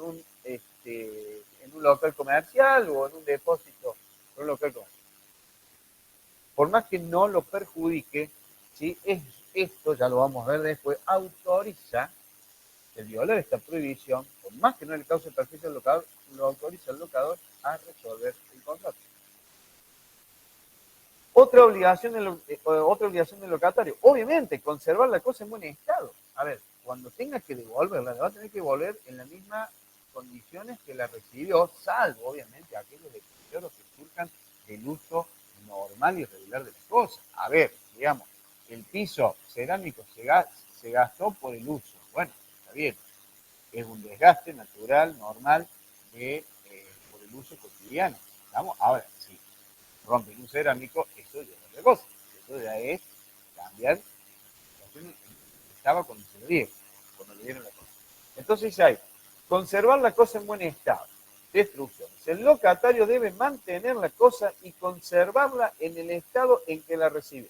un local comercial o en un depósito, en un local comercial. Por más que no lo perjudique, ¿sí? Esto, ya lo vamos a ver después, autoriza el violar esta prohibición, por más que no le cause perjuicio al locador, lo autoriza el locador a resolver el contrato. Otra obligación del locatario, obviamente, conservar la cosa en buen estado. A ver, cuando tenga que devolverla, la va a tener que devolver en las mismas condiciones que la recibió, salvo, obviamente, aquellos deterioros que surjan del uso normal y regular de las cosas. A ver, digamos, el piso cerámico se gastó por el uso. Bueno, está bien, es un desgaste natural, normal, por el uso cotidiano. ¿Estamos? Ahora, sí, rompen un cerámico, eso ya es otra cosa. Eso ya es cambiar la situación que estaba cuando se lo dieron, cuando le dieron la cosa. Entonces dice ahí, conservar la cosa en buen estado. Destrucciones. El locatario debe mantener la cosa y conservarla en el estado en que la recibe.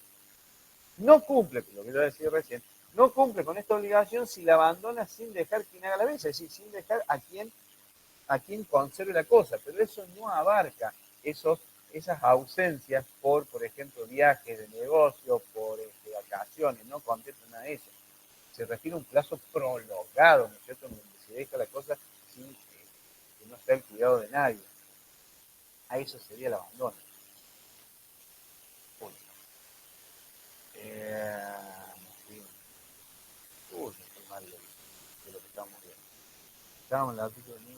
No cumple, lo que yo decía recién, no cumple con esta obligación si la abandona sin dejar quien haga la vez, es decir, sin dejar a quien conserve la cosa, pero eso no abarca esas ausencias por ejemplo, viajes de negocio, por vacaciones, no contempla nada de eso. se refiere a un plazo prolongado, ¿no es cierto?, donde se deja la cosa sin que no esté el cuidado de nadie. A eso sería el abandono. Uy, sí. Uy, estoy mal de lo que estamos viendo. Estábamos en el artículo 1200.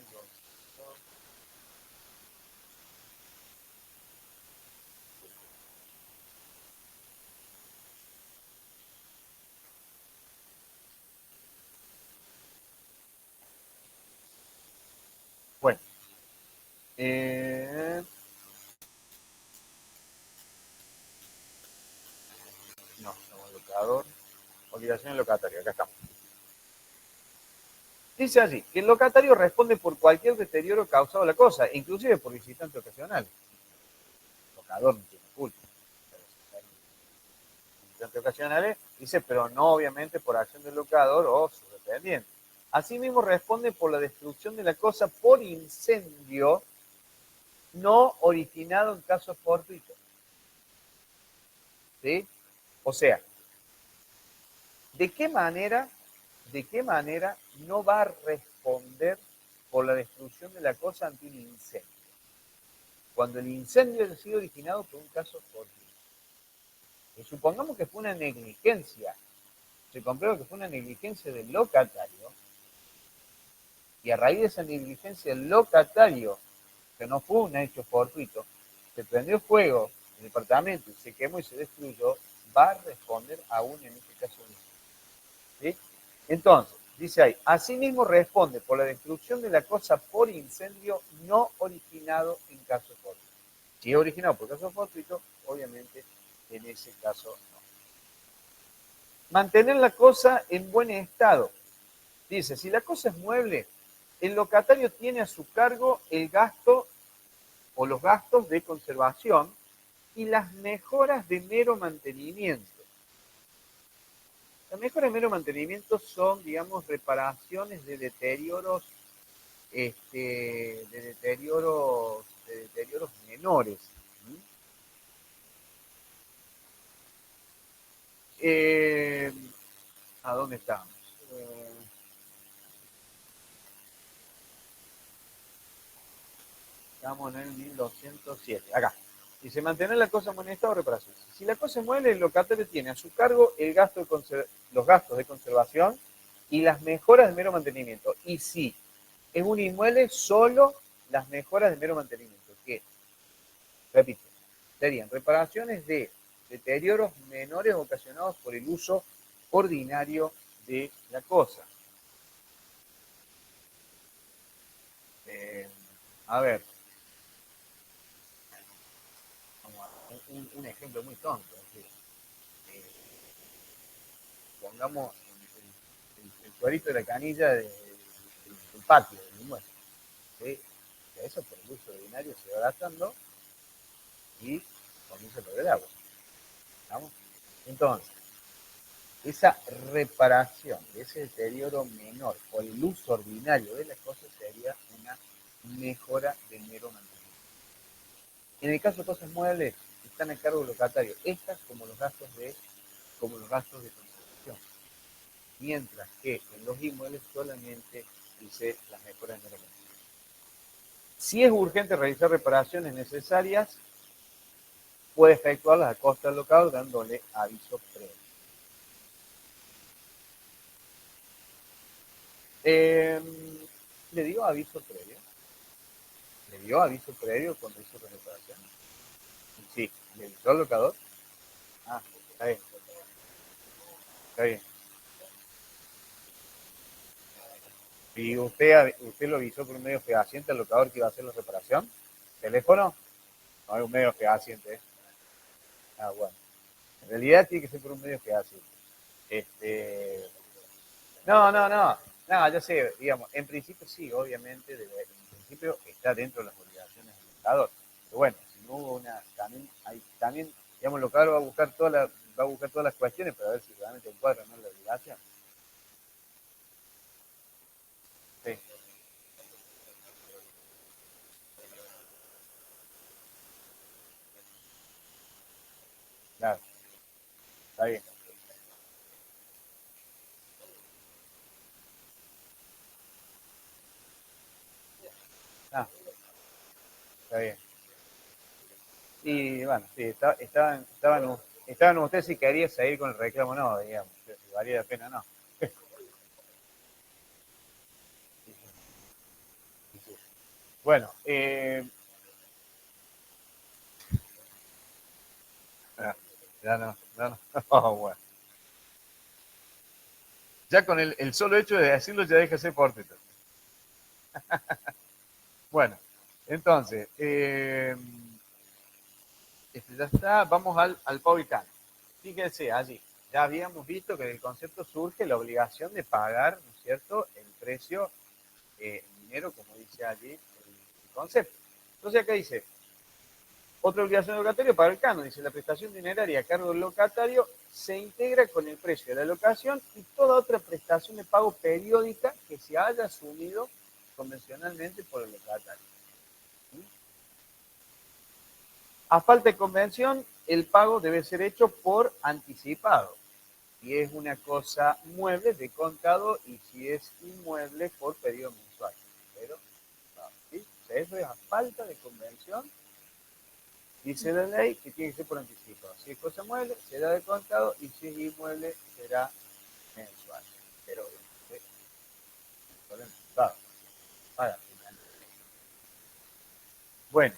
Bueno, no, estamos en locador. Obligación del locatario, acá estamos. Dice allí que el locatario responde por cualquier deterioro causado a la cosa, inclusive por visitante ocasional. El locador no tiene culpa. Visitantes ocasionales, dice, pero no obviamente por acción del locador o su dependiente. Asimismo, responde por la destrucción de la cosa por incendio no originado en casos fortuitos. ¿Sí? O sea, ¿de qué manera no va a responder por la destrucción de la cosa ante un incendio? Cuando el incendio ha sido originado por un caso fortuito. Y supongamos que fue una negligencia, se comprueba que fue una negligencia del locatario, y a raíz de esa negligencia del locatario, que no fue un hecho fortuito, se prendió fuego en el departamento y se quemó y se destruyó, va a responder aún en este caso. ¿Sí? Entonces, dice ahí, asimismo responde por la destrucción de la cosa por incendio no originado en caso fortuito. Si es originado por caso fortuito, obviamente en ese caso no. Mantener la cosa en buen estado. Dice, si la cosa es mueble, el locatario tiene a su cargo el gasto o los gastos de conservación y las mejoras de mero mantenimiento. Las mejoras de mero mantenimiento son, digamos, reparaciones de deterioros, de deterioros menores. ¿A dónde estamos? Estamos en el 1207. Acá. Dice, mantener la cosa en buen estado de reparación. Si la cosa es mueble, el locatario tiene a su cargo los gastos de conservación y las mejoras de mero mantenimiento. Y si es un inmueble, solo las mejoras de mero mantenimiento, que, repito, serían reparaciones de deterioros menores ocasionados por el uso ordinario de la cosa. A ver, un ejemplo muy tonto. Pongamos el cuadrito de la canilla del patio del inmueble. ¿Sí? Que eso por el uso ordinario se va gastando y comienza a perder agua. ¿Vamos? Entonces, esa reparación de ese deterioro menor por el uso ordinario de las cosas sería una mejora de mero mantenimiento. En el caso de cosas muebles, están a cargo del locatario, estas como los gastos de conservación. Mientras que en los inmuebles solamente dice las mejoras de mero mantenimiento. Si es urgente realizar reparaciones necesarias, puede efectuarlas a costa del locador dándole aviso previo. ¿Le dio aviso previo? ¿Le dio aviso previo cuando hizo la reparación? Sí. ¿Le avisó al locador? Ah, está bien. Está bien. ¿Y usted lo avisó por un medio fehaciente al locador que iba a hacer la reparación? ¿Teléfono? No hay un medio fehaciente, ¿eh? Ah, bueno. En realidad tiene que ser por un medio fehaciente. No, no, no. No, ya sé, digamos, en principio sí, obviamente, en principio está dentro de las obligaciones del locador. Pero bueno, si no hubo también, digamos, el locador va a buscar todas las cuestiones para ver si realmente encuadra o no la obligación. Sí, claro, está bien. Ah, está bien. Y bueno, sí, estaban ustedes si querían seguir con el reclamo o no, digamos, si valía la pena o no. Bueno, ya no, no, no. Oh, bueno. Ya con el solo hecho de decirlo ya deja de ser fortuito. Bueno, entonces, ya está, vamos al pago y cambio. Fíjense allí, ya habíamos visto que del concepto surge la obligación de pagar, ¿no es cierto?, el precio en dinero, como dice allí el concepto. Entonces acá dice, otra obligación del locatario para el canon, dice la prestación dineraria a cargo del locatario se integra con el precio de la locación y toda otra prestación de pago periódica que se haya asumido convencionalmente por el locatario. A falta de convención, el pago debe ser hecho por anticipado. Si es una cosa mueble, de contado, y si es inmueble, por periodo mensual. Pero, ¿sí? Eso es a falta de convención. Dice la ley que tiene que ser por anticipado. Si es cosa mueble, será de contado, y si es inmueble, será mensual. Pero, por anticipado. Bueno,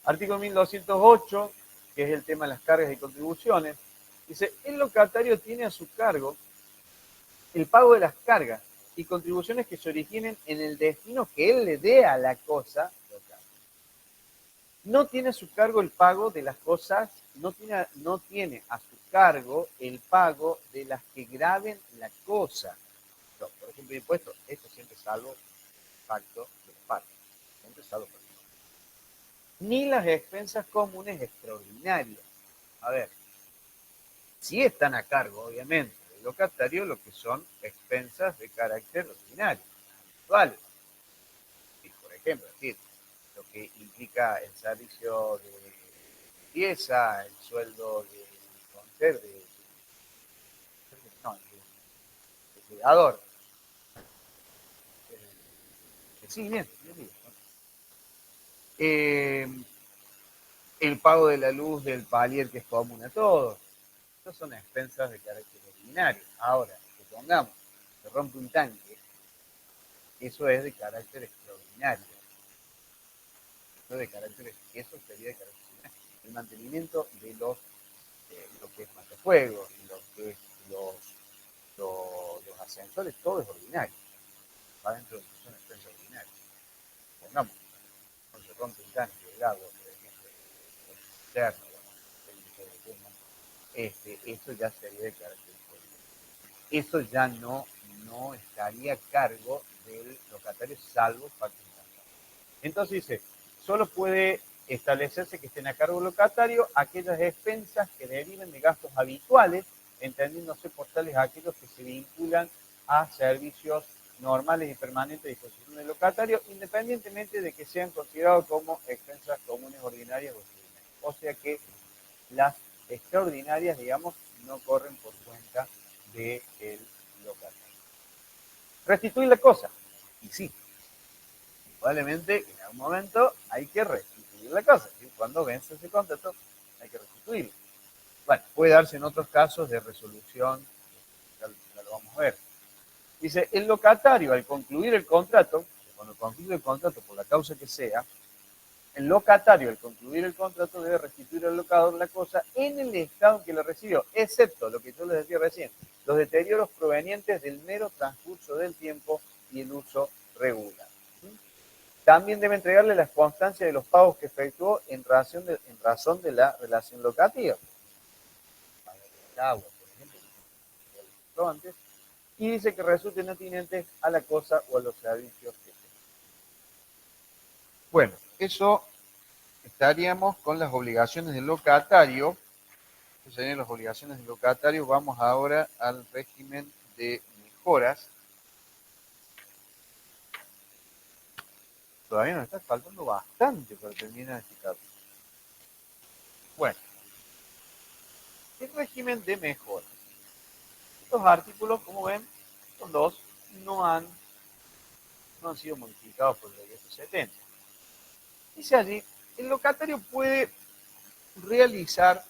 artículo 1208, que es el tema de las cargas y contribuciones. Dice, el locatario tiene a su cargo el pago de las cargas y contribuciones que se originen en el destino que él le dé a la cosa local. No tiene a su cargo el pago de las cosas, no tiene a su cargo el pago de las que graben la cosa. No, por ejemplo, impuestos, esto siempre salvo pacto de los partes, siempre salvo por eso. Ni las expensas comunes extraordinarias. A ver, sí están a cargo, obviamente, del locatario lo que son expensas de carácter ordinario, habituales. Y, por ejemplo, decir, lo que implica el servicio de limpieza, el sueldo del conserje, no, de cuidador, de seguimiento, el pago de la luz del palier que es común a todos. Estas son expensas de carácter ordinario. Ahora, supongamos que rompe un tanque, eso es de carácter extraordinario. Eso sería de carácter ordinario. El mantenimiento de lo que es matafuegos, lo que es los ascensores, todo es ordinario. Va dentro de una expensa ordinaria. Pongamos, cuando se rompe un tanque del agua, por ejemplo, interno, eso ya sería de carácter ordinario. Eso ya no estaría a cargo del locatario, salvo pacto internacional. Entonces dice, solo puede establecerse que estén a cargo del locatario aquellas expensas que deriven de gastos habituales, entendiéndose por tales aquellos que se vinculan a servicios normales y permanentes de disposición del locatario, independientemente de que sean considerados como expensas comunes ordinarias o extraordinarias. O sea que las extraordinarias, digamos, no corren por cuenta del locatario. Restituir la cosa. Y sí, probablemente en algún momento hay que restituir la cosa. ¿Sí? Cuando vence ese contrato, hay que restituirlo. Bueno, puede darse en otros casos de resolución, ya lo vamos a ver. Dice, el locatario al concluir el contrato, cuando concluye el contrato por la causa que sea, el locatario al concluir el contrato debe restituir al locador la cosa en el estado en que la recibió, excepto lo que yo les decía recién, los deterioros provenientes del mero transcurso del tiempo y el uso regular. También debe entregarle las constancias de los pagos que efectuó en razón de la relación locativa. Agua, por ejemplo, antes, y dice que resulten atinentes a la cosa o a los servicios que se. Bueno, eso estaríamos con las obligaciones del locatario. Esas serían las obligaciones del locatario. Vamos ahora al régimen de mejoras. Todavía nos está faltando bastante para terminar este capítulo. Bueno, el régimen de mejoras. Estos artículos, como ven, son dos, no han no han sido modificados por el decreto 70. Dice allí, el locatario puede realizar,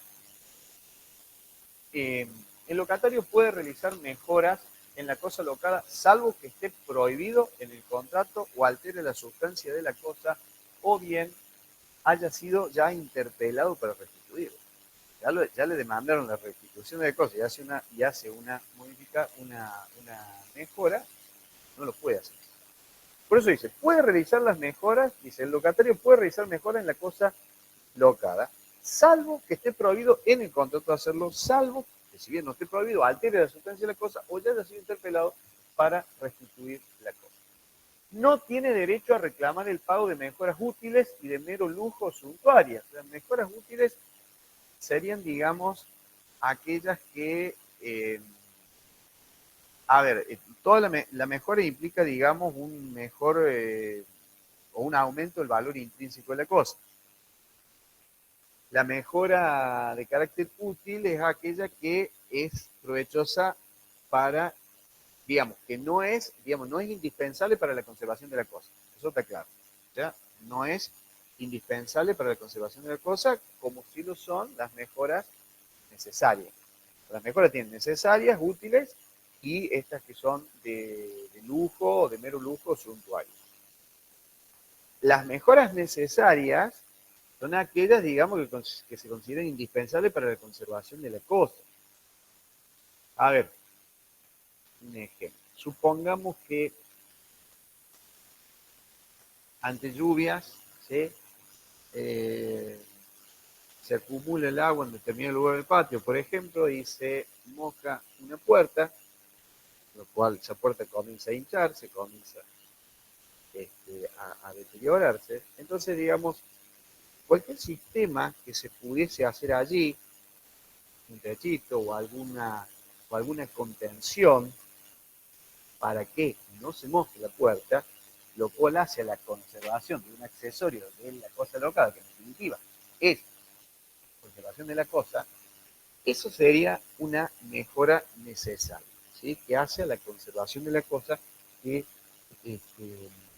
mejoras en la cosa locada, salvo que esté prohibido en el contrato o altere la sustancia de la cosa, o bien haya sido ya interpelado para restituirlo. Ya le demandaron la restitución de la cosa y hace una mejora, no lo puede hacer. Por eso dice, puede realizar las mejoras, dice, el locatario puede realizar mejoras en la cosa locada, salvo que esté prohibido en el contrato de hacerlo, salvo que si bien no esté prohibido, altere la sustancia de la cosa o ya haya sido interpelado para restituir la cosa. No tiene derecho a reclamar el pago de mejoras útiles y de mero lujo suntuarias. Las mejoras útiles serían, digamos, aquellas que, toda la mejora implica, digamos, un mejor o un aumento del valor intrínseco de la cosa. La mejora de carácter útil es aquella que es provechosa para, digamos, que no es indispensable para la conservación de la cosa. Eso está claro. ¿Ya? No es indispensable para la conservación de la cosa, como si lo son las mejoras necesarias. Las mejoras tienen necesarias, útiles, y estas que son de lujo o de mero lujo suntuarios. Las mejoras necesarias son aquellas, digamos, que se consideran indispensables para la conservación de la cosa. A ver, un ejemplo. Supongamos que ante lluvias, ¿sí? Se acumula el agua en determinado lugar del patio, por ejemplo, y se moja una puerta, lo cual esa puerta comienza a hincharse, comienza a deteriorarse. Entonces, digamos, cualquier sistema que se pudiese hacer allí, un techito o alguna contención para que no se moje la puerta, lo cual hace a la conservación de un accesorio de la cosa local, que en definitiva es conservación de la cosa, eso sería una mejora necesaria, ¿sí? Que hace a la conservación de la cosa, que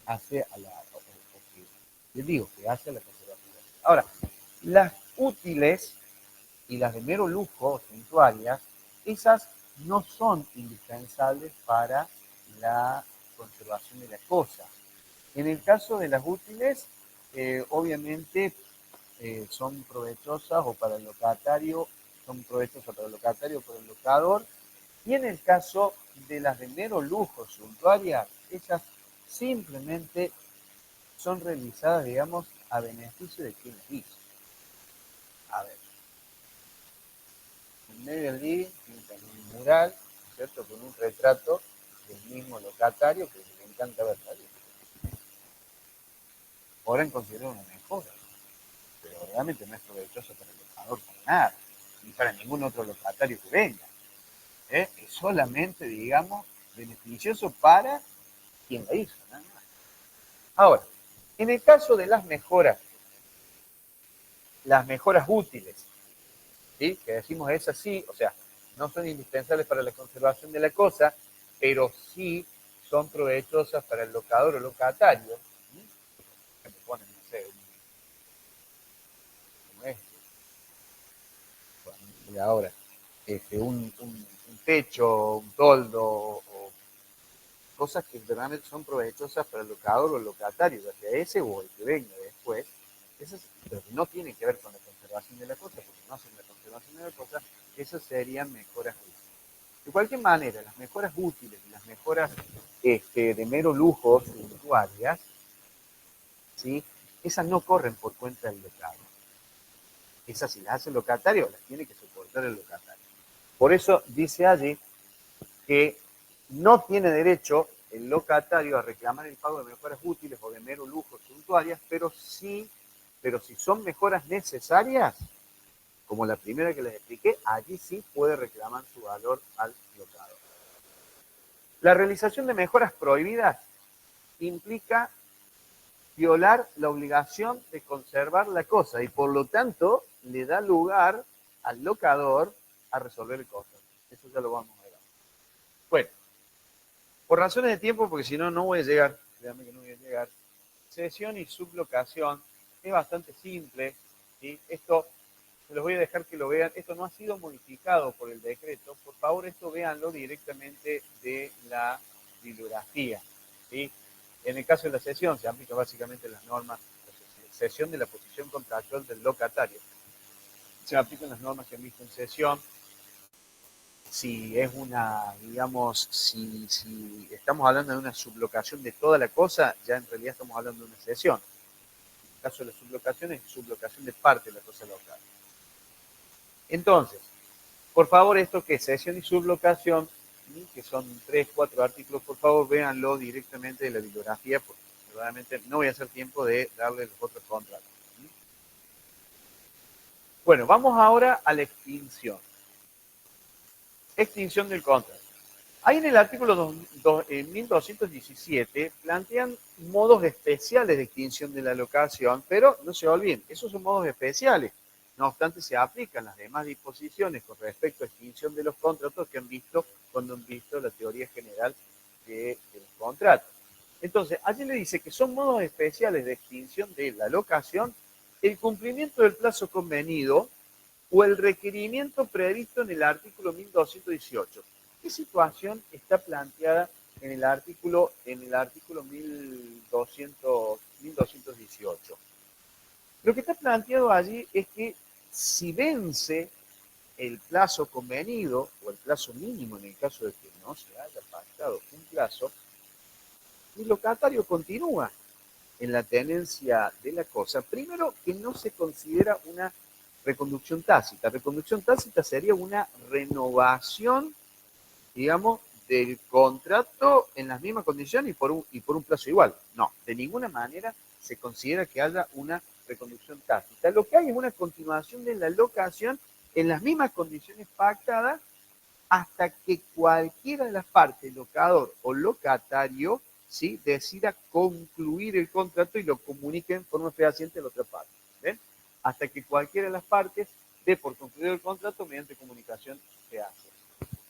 hace a la, o que, les digo, que hace a la conservación de la cosa. Ahora, las útiles y las de mero lujo, suntuarias, esas no son indispensables para la conservación de la cosa. En el caso de las útiles, obviamente son provechosas o para el locatario, son provechosas para el locatario o para el locador, y en el caso de las de mero lujo suntuarias, ellas simplemente son realizadas, digamos, a beneficio de quien las hizo. A ver, en medio del día pintan un mural, ¿cierto?, con un retrato del mismo locatario que le encanta ver la vida. Podrán considerar una mejora, pero realmente no es provechoso para el locador para nada, ni para ningún otro locatario que venga. Es solamente, digamos, beneficioso para quien la hizo, nada más. Ahora, en el caso de las mejoras útiles, ¿sí?, que decimos es así, o sea, no son indispensables para la conservación de la cosa, pero sí son provechosas para el locador o locatario. Que me ponen, no sé, como este, y ahora, un techo, un toldo, o cosas que realmente son provechosas para el locador o el locatario, ya sea ese o el que venga después, esas, pero que no tienen que ver con la conservación de la cosa, porque no hacen la conservación de la cosa, esas serían mejoras útiles. De cualquier manera, las mejoras útiles y las mejoras de mero lujo suntuarias, ¿sí?, esas no corren por cuenta del locador. Esas, si las hace el locatario, las tiene que soportar el locatario. Por eso dice allí que no tiene derecho el locatario a reclamar el pago de mejoras útiles o de mero lujo suntuarias, pero si son mejoras necesarias, como la primera que les expliqué, allí sí puede reclamar su valor al locador. La realización de mejoras prohibidas implica violar la obligación de conservar la cosa y por lo tanto le da lugar al locador a resolver el costo. Eso ya lo vamos a ver. Bueno, por razones de tiempo, porque si no, no voy a llegar créanme que no voy a llegar. Cesión y sublocación es bastante simple, ¿sí? Esto se los voy a dejar que lo vean. Esto no ha sido modificado por el decreto. Por favor, esto véanlo directamente de la bibliografía, ¿sí? En el caso de la cesión, se aplica básicamente las normas de cesión de la posición contractual del locatario. Se aplican las normas que han visto en cesión. Si es una, digamos, si estamos hablando de una sublocación de toda la cosa, ya en realidad estamos hablando de una cesión. En el caso de la sublocación es sublocación de parte de la cosa local. Entonces, por favor, esto que es cesión y sublocación, que son 3, 4 artículos, por favor, véanlo directamente de la bibliografía, porque verdaderamente no voy a hacer tiempo de darle los otros contratos. Bueno, vamos ahora a la extinción. Extinción del contrato. Ahí en el artículo 1217 plantean modos especiales de extinción de la locación, pero no se olviden, esos son modos especiales. No obstante, se aplican las demás disposiciones con respecto a extinción de los contratos que han visto cuando han visto la teoría general de los contratos. Entonces, allí le dice que son modos especiales de extinción de la locación el cumplimiento del plazo convenido o el requerimiento previsto en el artículo 1218. ¿Qué situación está planteada en el artículo 1218? Lo que está planteado allí es que si vence el plazo convenido o el plazo mínimo en el caso de que no se haya pactado un plazo, el locatario continúa en la tenencia de la cosa. Primero, que no se considera una reconducción tácita. Reconducción tácita sería una renovación, digamos, del contrato en las mismas condiciones y por un plazo igual. No, de ninguna manera se considera que haya una reconducción tácita. Lo que hay es una continuación de la locación en las mismas condiciones pactadas hasta que cualquiera de las partes, locador o locatario, ¿sí?, decida concluir el contrato y lo comunique en forma fehaciente a la otra parte. ¿Ven? Hasta que cualquiera de las partes dé por concluido el contrato mediante comunicación fehaciente.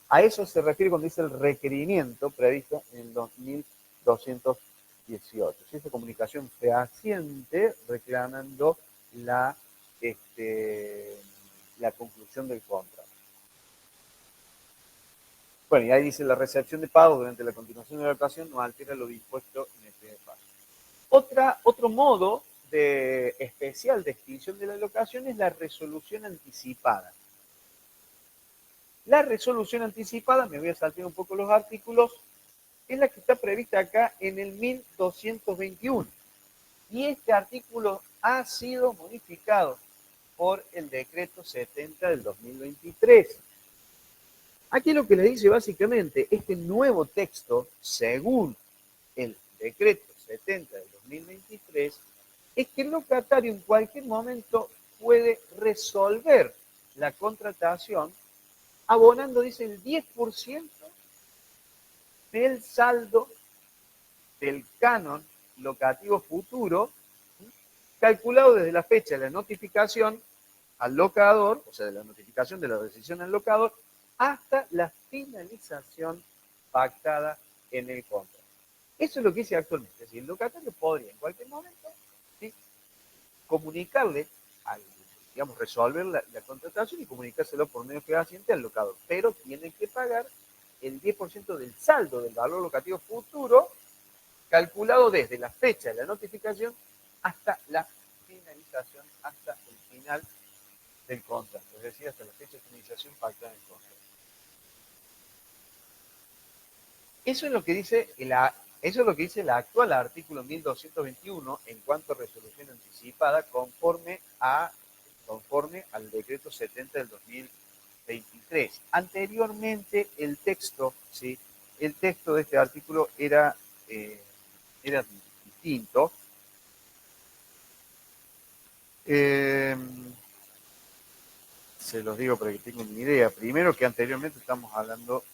A eso se refiere cuando dice el requerimiento previsto en el 2218. ¿Sí? Esa comunicación fehaciente reclamando la conclusión del contrato. Bueno, y ahí dice la recepción de pago durante la continuación de la locación no altera lo dispuesto en el primer paso. Otro modo especial de extinción de la locación es la resolución anticipada. La resolución anticipada, me voy a saltar un poco los artículos, es la que está prevista acá en el 1221. Y este artículo ha sido modificado por el decreto 70 del 2023. Aquí lo que le dice básicamente este nuevo texto, según el decreto 70 del 2023, es que el locatario en cualquier momento puede resolver la contratación abonando, dice, el 10% del saldo del canon locativo futuro, calculado desde la fecha de la notificación al locador, o sea, de la notificación de la rescisión al locador, hasta la finalización pactada en el contrato. Eso es lo que dice actualmente. Es decir, el locatario podría en cualquier momento, ¿sí?, comunicarle, digamos, resolver la contratación y comunicárselo por medio fehaciente al locador, pero tiene que pagar el 10% del saldo del valor locativo futuro, calculado desde la fecha de la notificación hasta la finalización, hasta el final del contrato, es decir, hasta la fecha de finalización pactada en el contrato. Eso es lo que dice el actual artículo 1221 en cuanto a resolución anticipada conforme al decreto 70 del 2023. Anteriormente el texto, ¿sí?, el texto de este artículo era distinto. Se los digo para que tengan una idea. Primero que anteriormente estamos hablando,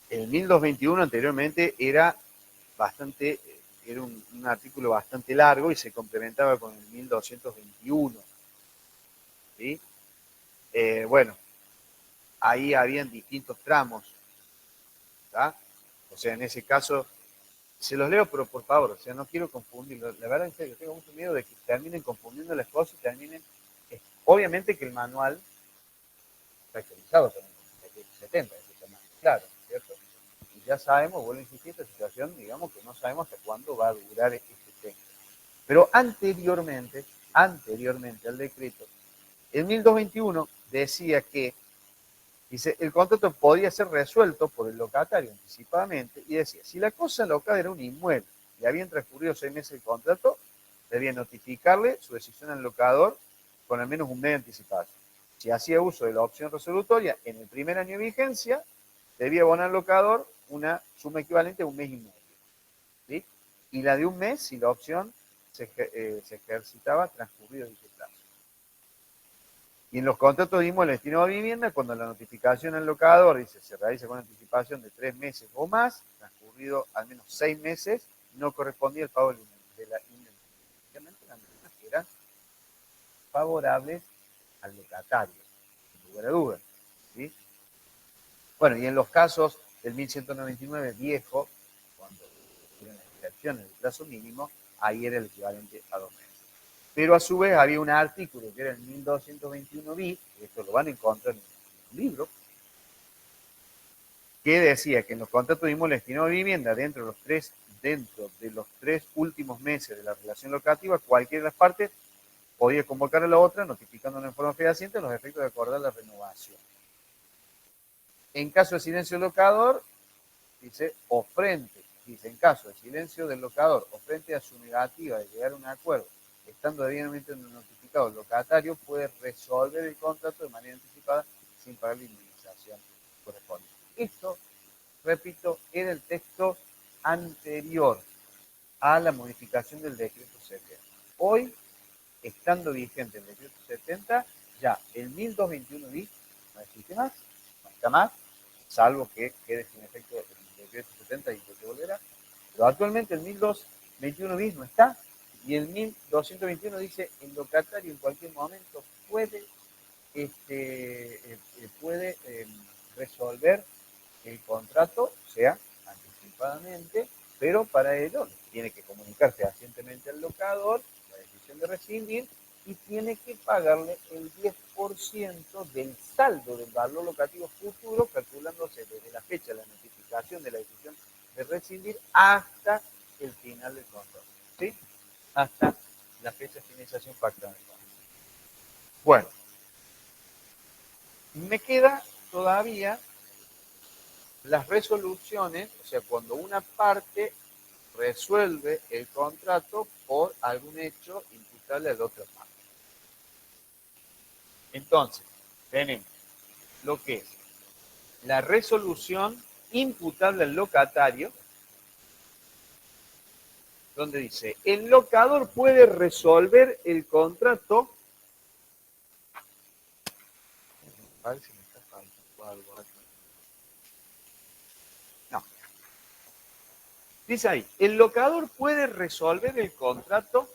el 1221 anteriormente era un artículo bastante largo y se complementaba con el 1221. ¿Sí? Bueno, ahí habían distintos tramos, ¿tá? O sea, en ese caso Se los leo, pero por favor, o sea, no quiero confundirlo. La verdad, en serio, tengo mucho miedo de que terminen confundiendo las cosas y terminen... Obviamente que el manual está actualizado con el 70, eso está más claro, ¿cierto? Y ya sabemos, vuelvo a insistir, esta situación, digamos que no sabemos hasta cuándo va a durar este texto. Pero anteriormente al decreto, el 1221 decía que, dice, el contrato podía ser resuelto por el locatario anticipadamente y decía, si la cosa local era un inmueble y habían transcurrido 6 meses del contrato, debía notificarle su decisión al locador con al menos un mes de anticipación. Si hacía uso de la opción resolutoria en el primer año de vigencia, debía abonar al locador una suma equivalente a un mes y medio. ¿Sí? Y la de un mes si la opción se ejercitaba transcurrido dicho plazo. Y en los contratos de inmueble destinado a vivienda, cuando la notificación al locador dice se realiza con anticipación de 3 meses o más, transcurrido al menos 6 meses, no correspondía el pago de la indemnización. Obviamente las medidas que eran favorables al locatario, sin lugar a dudas. ¿Sí? Bueno, y en los casos del 1199 viejo, cuando eran las excepciones del plazo mínimo, ahí era el equivalente a 2 meses. Pero a su vez había un artículo que era el 1221 bis, y esto lo van a encontrar en un libro, que decía que en los contratos de inmueble destinado a vivienda dentro de los tres últimos meses de la relación locativa, cualquiera de las partes podía convocar a la otra, notificándola en forma fehaciente los efectos de acordar la renovación. En caso de silencio del locador, dice, en caso de silencio del locador o frente a su negativa de llegar a un acuerdo, estando debidamente notificado el locatario, puede resolver el contrato de manera anticipada sin pagar la indemnización correspondiente. Esto, repito, era el texto anterior a la modificación del decreto 70. Hoy, estando vigente el decreto 70, ya el 1221 bis no existe más, no está más, salvo que quede sin efecto el decreto 70 y que volverá. Pero actualmente el 1221 bis no está, y el 1221 dice el locatario en cualquier momento puede resolver el contrato, o sea, anticipadamente, pero para ello tiene que comunicar fehacientemente al locador la decisión de rescindir y tiene que pagarle el 10% del saldo del valor locativo futuro, calculándose desde la fecha de la notificación de la decisión de rescindir hasta el final del contrato, ¿sí? Hasta la fecha de finalización pactada del contrato. Bueno, me queda todavía las resoluciones, o sea, cuando una parte resuelve el contrato por algún hecho imputable a la otra parte. Entonces, tenemos lo que es la resolución imputable al locatario, donde dice, el locador puede resolver el contrato. Parece que me está faltando algo aquí. No. Dice ahí, el locador puede resolver el contrato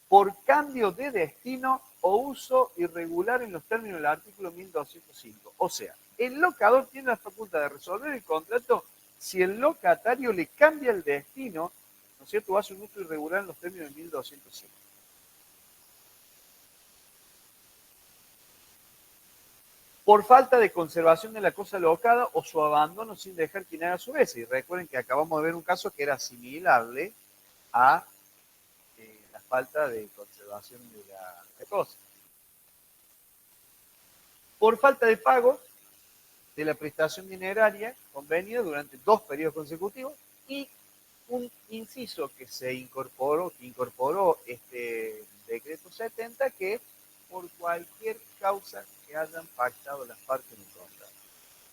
por cambio de destino o uso irregular en los términos del artículo 1205. O sea, el locador tiene la facultad de resolver el contrato si el locatario le cambia el destino, ¿no es cierto?, o hace un uso irregular en los términos del 1205. Por falta de conservación de la cosa locada o su abandono sin dejar quien haga su vez. Y recuerden que acabamos de ver un caso que era asimilable a la falta de conservación de la cosa. Por falta de pago de la prestación dineraria convenida durante 2 periodos consecutivos y un inciso que incorporó este decreto 70, que es por cualquier causa que hayan pactado las partes en el contrato,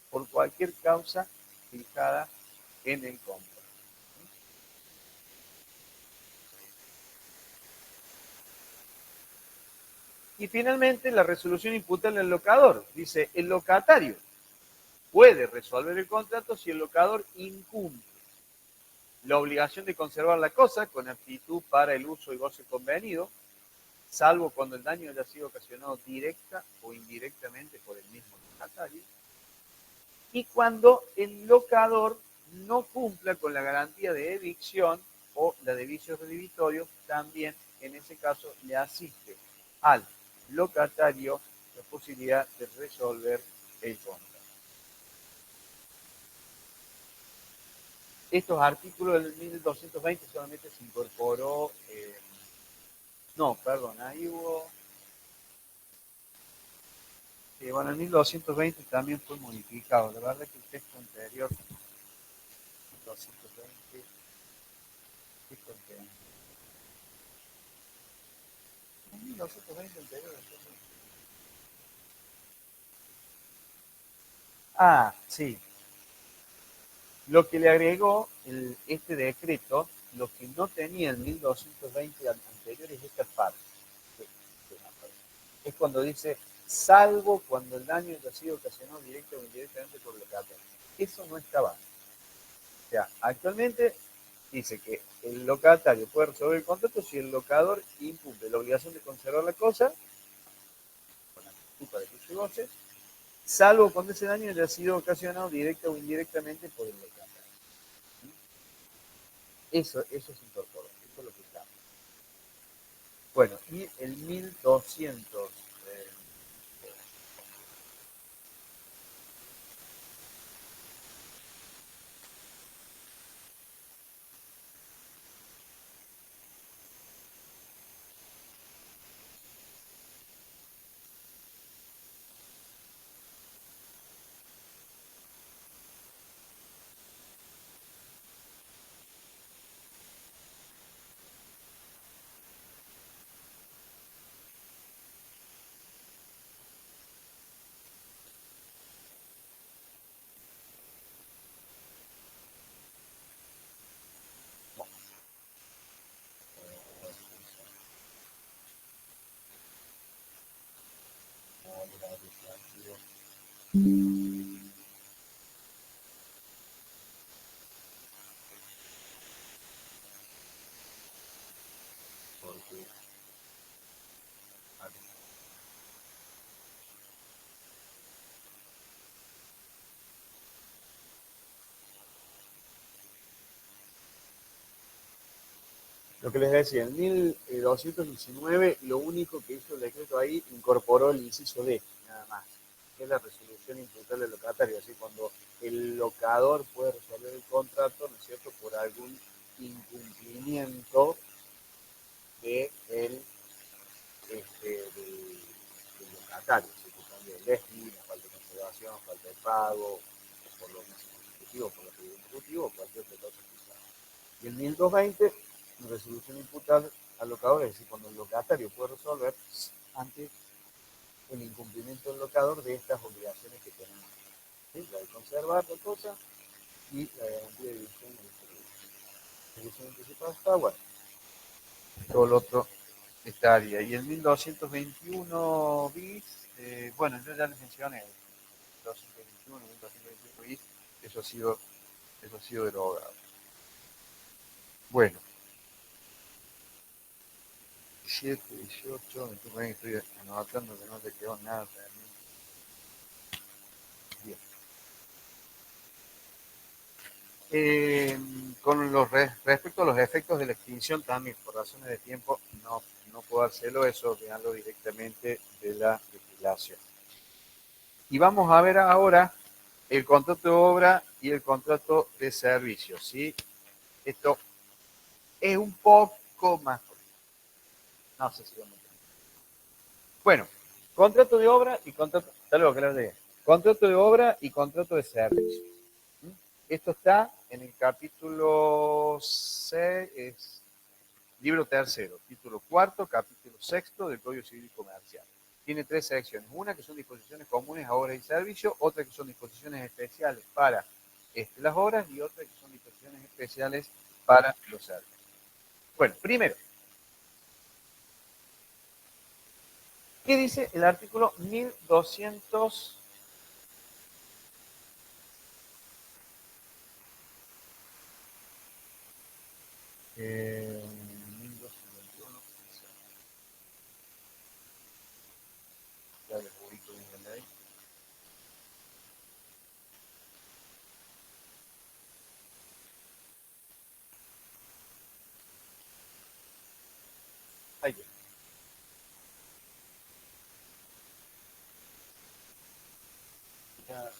por cualquier causa fijada en el contrato. Y finalmente la resolución imputable al locador. Dice, el locatario puede resolver el contrato si el locador incumple la obligación de conservar la cosa con aptitud para el uso y goce convenido, salvo cuando el daño haya sido ocasionado directa o indirectamente por el mismo locatario, y cuando el locador no cumpla con la garantía de evicción o la de vicios redimitorios, también en ese caso le asiste al locatario la posibilidad de resolver el contrato. Estos artículos del 1220 solamente se incorporó, no, perdón, ahí hubo, bueno, el 1220 también fue modificado, la verdad que el texto anterior, 1220, ¿qué contiene? El 1220 anterior. Ah, sí. Lo que le agregó este decreto, lo que no tenía el 1220 anterior es esta parte. Es cuando dice, salvo cuando el daño haya sido ocasionado directa o indirectamente por el locatario. Eso no estaba. O sea, actualmente dice que el locatario puede resolver el contrato si el locador incumple la obligación de conservar la cosa, con la culpa de tus negocios, salvo cuando ese daño haya sido ocasionado directa o indirectamente por el locatario. Eso se incorporó, eso es lo que está. Bueno, y el 1200, porque lo que les decía, en 1219 lo único que hizo el decreto ahí incorporó el inciso D, nada más, que es la resolución imputable del locatario, así cuando el locador puede resolver el contrato, ¿no es cierto?, por algún incumplimiento de del locatario, si que son de destino, falta de conservación, falta de pago, por lo menos constitutivo, por lo que ejecutivo, o cualquier otra cosa que sea. Y el 1220, resolución imputable al locador, es decir, cuando el locatario puede resolver ante el incumplimiento del locador de estas obligaciones que tenemos. ¿Sí? La de conservar la cosa y la garantía de división del servicio. La división anticipada está, bueno, todo lo otro estaría. Y el 1221 bis, bueno, yo ya les mencioné, 1221, 1221 bis, eso ha sido derogado. Bueno, 17, 18, estoy anotando que no te quedó nada también. Bien. Con respecto a los efectos de la extinción, también por razones de tiempo no puedo hacerlo, eso veanlo directamente de la legislación. Y vamos a ver ahora el contrato de obra y el contrato de servicio, ¿sí? Esto es un poco más corto. No sé si lo entiendo. Bueno, contrato de obra y contrato, contrato de obra y contrato de servicio. Esto está en el capítulo 6, libro tercero, título cuarto, capítulo sexto del Código Civil y Comercial. Tiene tres secciones, una que son disposiciones comunes a obras y servicios, otra que son disposiciones especiales para las obras y otra que son disposiciones especiales para los servicios. Bueno, primero, ¿qué dice el artículo 1200? Eh, 1221, ya les ubico bien la ley. Ahí está. Ya.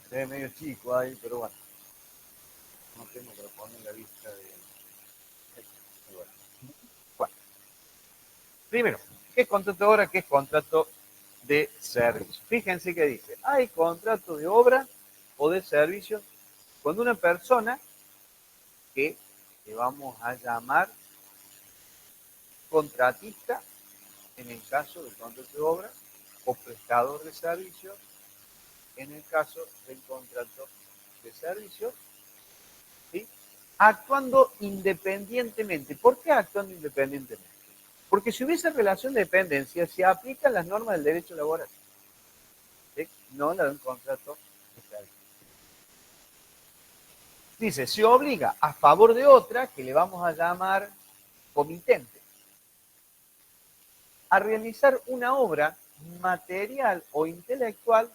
Se ve medio chico ahí, pero bueno. No tengo para poner la vista de... Bueno. Bueno. Primero, ¿qué es contrato de obra? ¿Qué es contrato de servicio? Fíjense que dice, hay contrato de obra o de servicio cuando una persona que le vamos a llamar contratista en el caso del contrato de obra o prestador de servicios en el caso del contrato de servicios, ¿sí? Actuando independientemente. ¿Por qué actuando independientemente? Porque si hubiese relación de dependencia, se aplican las normas del derecho laboral, ¿sí? No la de un contrato de servicio. Dice, se obliga a favor de otra, que le vamos a llamar comitente, a realizar una obra material o intelectual,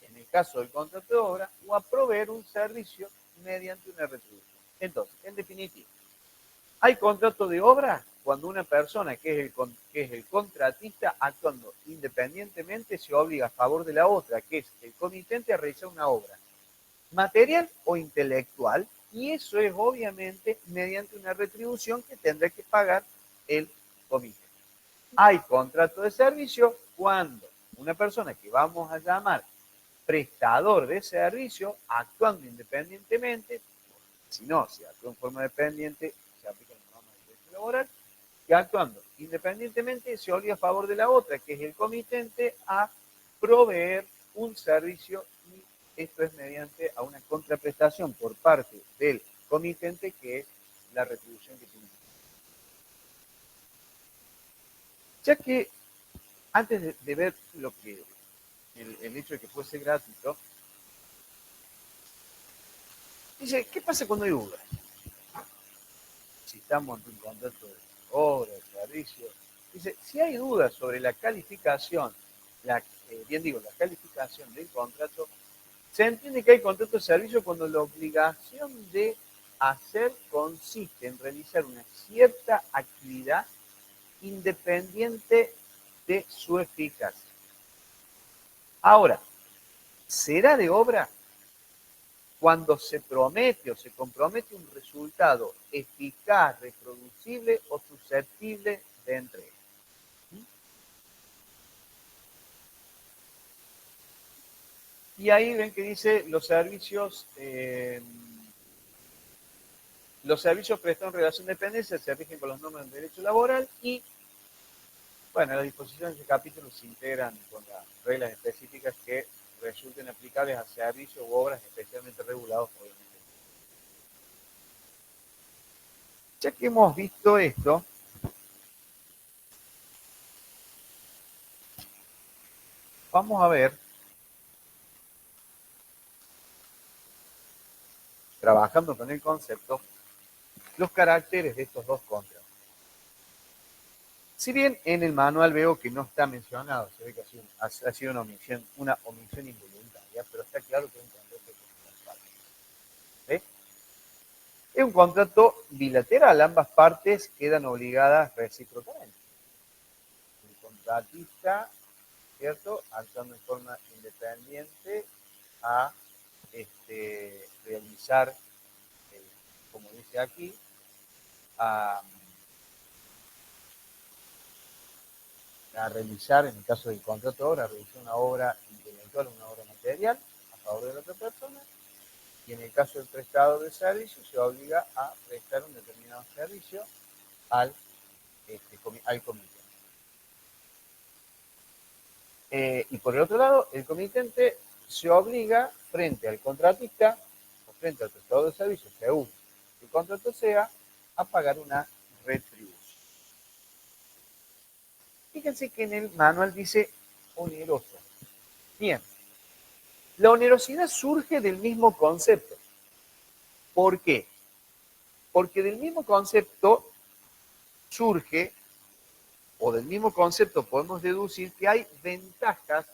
en el caso del contrato de obra, o a proveer un servicio mediante una retribución. Entonces, en definitiva, hay contrato de obra cuando una persona que es el contratista, actuando independientemente, se obliga a favor de la otra, que es el comitente, a realizar una obra material o intelectual, y eso es obviamente mediante una retribución que tendrá que pagar el comité. Hay contrato de servicio cuando una persona que vamos a llamar prestador de servicio, actuando independientemente, si no, si actúa en forma dependiente, se aplican las normas del derecho laboral, que actuando independientemente se obliga a favor de la otra, que es el comitente, a proveer un servicio, y esto es mediante a una contraprestación por parte del comitente, que es la retribución que tiene. Ya que antes de ver lo que el hecho de que fuese gratuito, dice, ¿qué pasa cuando hay dudas? Si estamos ante un contrato de obra, de servicio. Dice, si hay dudas sobre la calificación, la calificación del contrato, se entiende que hay contrato de servicio cuando la obligación de hacer consiste en realizar una cierta actividad independiente de su eficacia. Ahora, ¿será de obra cuando se promete o se compromete un resultado eficaz, reproducible o susceptible de entrega? Y ahí ven que dice los servicios prestados en relación de dependencia se rigen con los normas del derecho laboral y, bueno, las disposiciones de este capítulo se integran con las reglas específicas que resulten aplicables a servicios u obras especialmente regulados, obviamente. Ya que hemos visto esto, vamos a ver, trabajando con el concepto, los caracteres de estos dos contratos. Si bien en el manual veo que no está mencionado, se ve que ha sido una omisión involuntaria, pero está claro que es un contrato contractual. ¿Sí? Es un contrato bilateral, ambas partes quedan obligadas recíprocamente. El contratista, ¿cierto?, actuando en forma independiente a realizar, como dice aquí, a realizar, en el caso del contrato de obra, a realizar una obra intelectual, una obra material a favor de la otra persona, y en el caso del prestador de servicio se obliga a prestar un determinado servicio al comité. Y por el otro lado, el comitente se obliga frente al contratista o frente al prestador de servicios, según el contrato sea, a pagar una retribución. Fíjense que en el manual dice oneroso. Bien, la onerosidad surge del mismo concepto. ¿Por qué? Porque del mismo concepto surge, o del mismo concepto podemos deducir que hay ventajas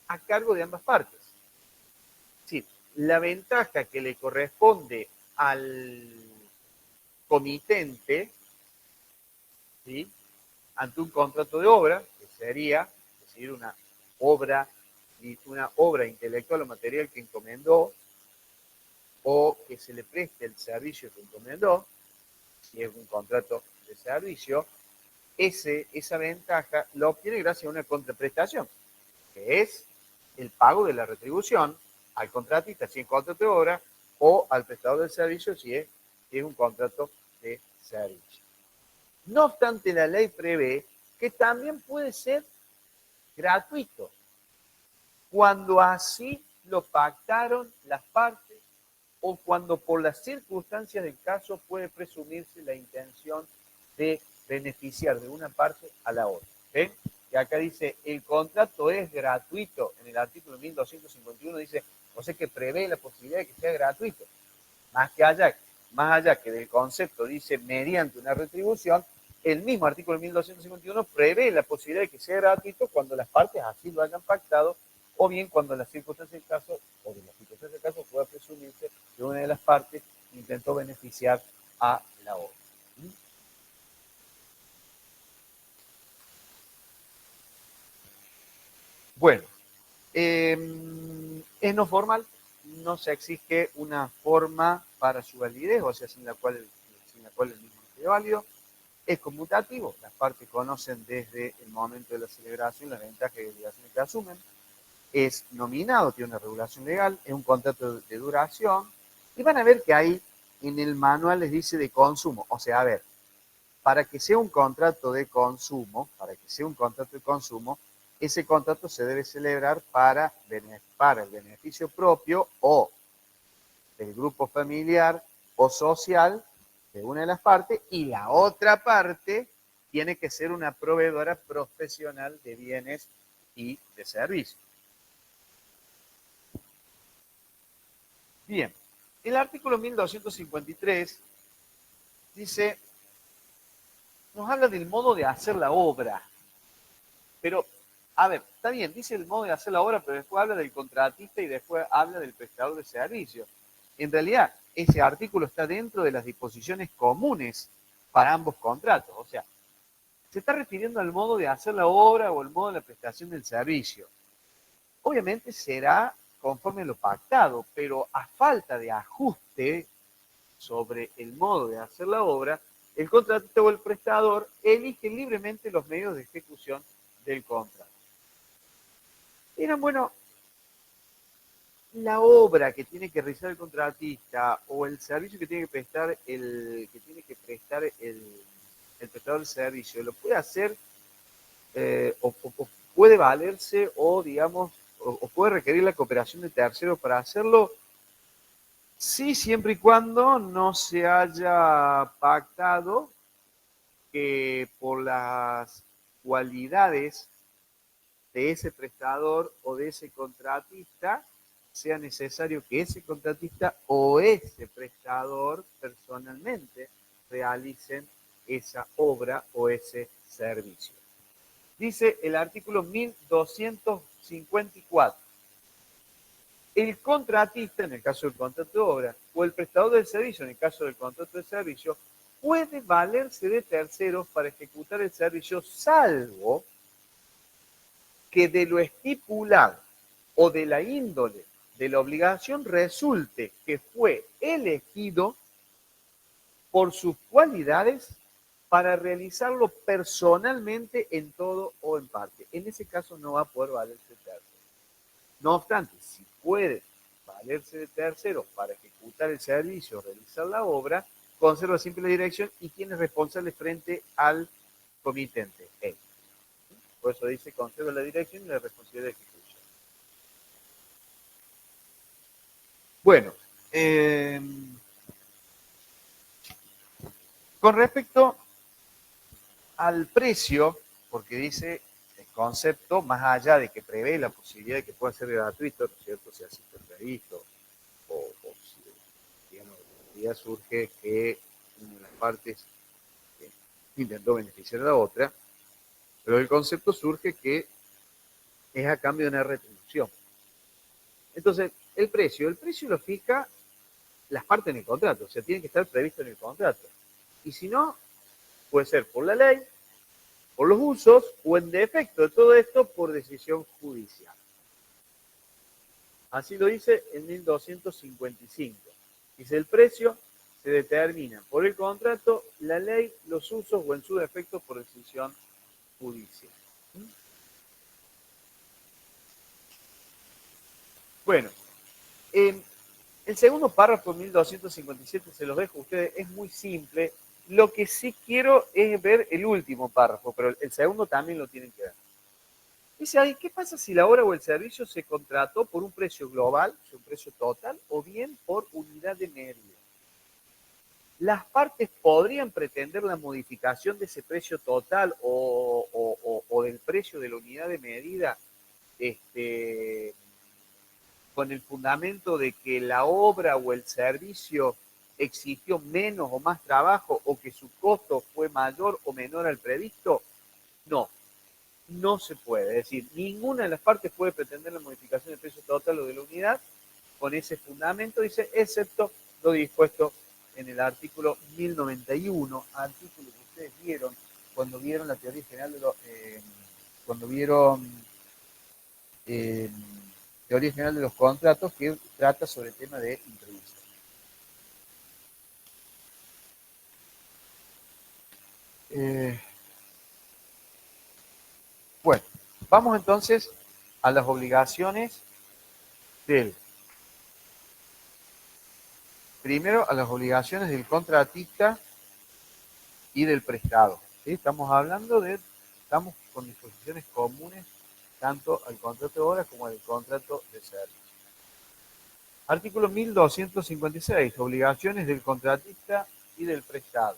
a cargo de ambas partes. Sí, la ventaja que le corresponde al comitente, ¿sí?, ante un contrato de obra, que sería decir, una obra intelectual o material que encomendó, o que se le preste el servicio que encomendó, si es un contrato de servicio, esa ventaja la obtiene gracias a una contraprestación, que es el pago de la retribución al contratista si es contrato de obra, o al prestador del servicio si es un contrato de servicio. No obstante, la ley prevé que también puede ser gratuito, cuando así lo pactaron las partes o cuando por las circunstancias del caso puede presumirse la intención de beneficiar de una parte a la otra. ¿Ven? Y acá dice, el contrato es gratuito, en el artículo 1251 dice, o sea que prevé la posibilidad de que sea gratuito. Más allá que del concepto dice mediante una retribución, el mismo artículo 1251 prevé la posibilidad de que sea gratuito cuando las partes así lo hayan pactado, o bien cuando las circunstancias del caso, o de las circunstancias del caso, pueda presumirse que una de las partes intentó beneficiar a la otra. Bueno, es no formal, no se exige una forma para su validez, o sea, sin la cual el mismo no sea válido. Es conmutativo, las partes conocen desde el momento de la celebración las ventajas y obligaciones que asumen. Es nominado, tiene una regulación legal, es un contrato de duración, y van a ver que ahí en el manual les dice de consumo, o sea, a ver, para que sea un contrato de consumo, ese contrato se debe celebrar para el beneficio propio o del grupo familiar o social de una de las partes, y la otra parte tiene que ser una proveedora profesional de bienes y de servicios. Bien, el artículo 1253 dice, nos habla del modo de hacer la obra, pero, a ver, está bien, dice el modo de hacer la obra, pero después habla del contratista y después habla del prestador de servicios. En realidad, ese artículo está dentro de las disposiciones comunes para ambos contratos, o sea, se está refiriendo al modo de hacer la obra o el modo de la prestación del servicio. Obviamente será conforme a lo pactado, pero a falta de ajuste sobre el modo de hacer la obra, el contratista o el prestador elige libremente los medios de ejecución del contrato. Dirán, bueno, la obra que tiene que realizar el contratista o el servicio que tiene que prestar el prestador del servicio, lo puede hacer o puede valerse o, digamos, o puede requerir la cooperación de terceros para hacerlo. Sí, siempre y cuando no se haya pactado que por las cualidades de ese prestador o de ese contratista sea necesario que ese contratista o ese prestador personalmente realicen esa obra o ese servicio. Dice el artículo 1254. El contratista, en el caso del contrato de obra, o el prestador del servicio, en el caso del contrato de servicio, puede valerse de terceros para ejecutar el servicio, salvo que de lo estipulado o de la índole de la obligación resulte que fue elegido por sus cualidades para realizarlo personalmente en todo o en parte. En ese caso no va a poder valerse de tercero. No obstante, si puede valerse de terceros para ejecutar el servicio o realizar la obra, conserva siempre la dirección y tiene responsable frente al comitente. Él. Por eso dice, conserva la dirección y la responsabilidad de ejecución. Bueno, con respecto al precio, porque dice el concepto, más allá de que prevé la posibilidad de que pueda ser gratuito, ¿no es cierto?, si así está previsto, o si, digamos, ya surge que una de las partes intentó beneficiar a la otra, pero el concepto surge que es a cambio de una retribución. Entonces, el precio lo fija las partes en el contrato, o sea, tiene que estar previsto en el contrato. Y si no, puede ser por la ley, por los usos o en defecto de todo esto por decisión judicial. Así lo dice en 1255. Dice, el precio se determina por el contrato, la ley, los usos o en su defecto por decisión judicial. Bueno, el segundo párrafo, 1257, se los dejo a ustedes, es muy simple. Lo que sí quiero es ver el último párrafo, pero el segundo también lo tienen que ver. Dice ahí, ¿qué pasa si la obra o el servicio se contrató por un precio global, un precio total, o bien por unidad de medida? Las partes podrían pretender la modificación de ese precio total o del precio de la unidad de medida, con el fundamento de que la obra o el servicio exigió menos o más trabajo o que su costo fue mayor o menor al previsto. No, no se puede. Es decir, ninguna de las partes puede pretender la modificación del precio total o de la unidad con ese fundamento, dice, excepto lo dispuesto en el artículo 1091, artículo que ustedes vieron cuando vieron la teoría general de los, cuando vieron teoría general de los contratos, que trata sobre el tema de imprevisto. Bueno, vamos entonces a las obligaciones primero a las obligaciones del contratista y del prestado. ¿Sí? Estamos con disposiciones comunes tanto al contrato de obra como al contrato de servicio. Artículo 1256, obligaciones del contratista y del prestado.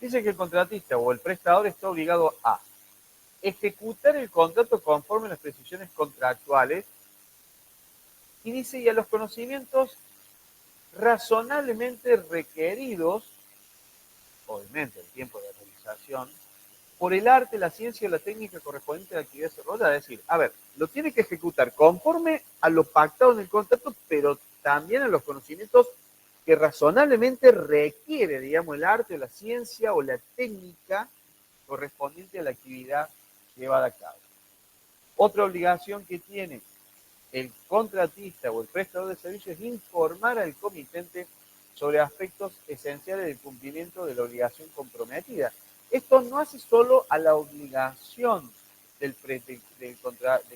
Dice que el contratista o el prestador está obligado a ejecutar el contrato conforme a las precisiones contractuales y dice, y a los conocimientos razonablemente requeridos, obviamente el tiempo de realización, por el arte, la ciencia o la técnica correspondiente a la actividad desarrollada. Es decir, a ver, lo tiene que ejecutar conforme a lo pactado en el contrato, pero también a los conocimientos que razonablemente requiere, digamos, el arte o la ciencia o la técnica correspondiente a la actividad llevada a cabo. Otra obligación que tiene el contratista o el prestador de servicios es informar al comitente sobre aspectos esenciales del cumplimiento de la obligación comprometida. Esto no hace solo a la obligación del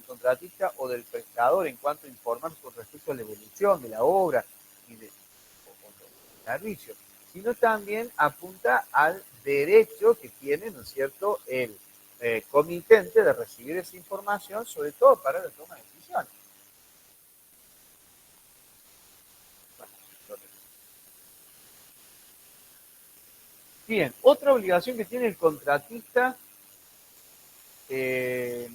contratista o del prestador en cuanto a informar con respecto a la evolución de la obra y del servicio, sino también apunta al derecho que tiene, ¿no es cierto?, el comitente de recibir esa información, sobre todo para la toma de decisiones. Bien, otra obligación que tiene el contratista, que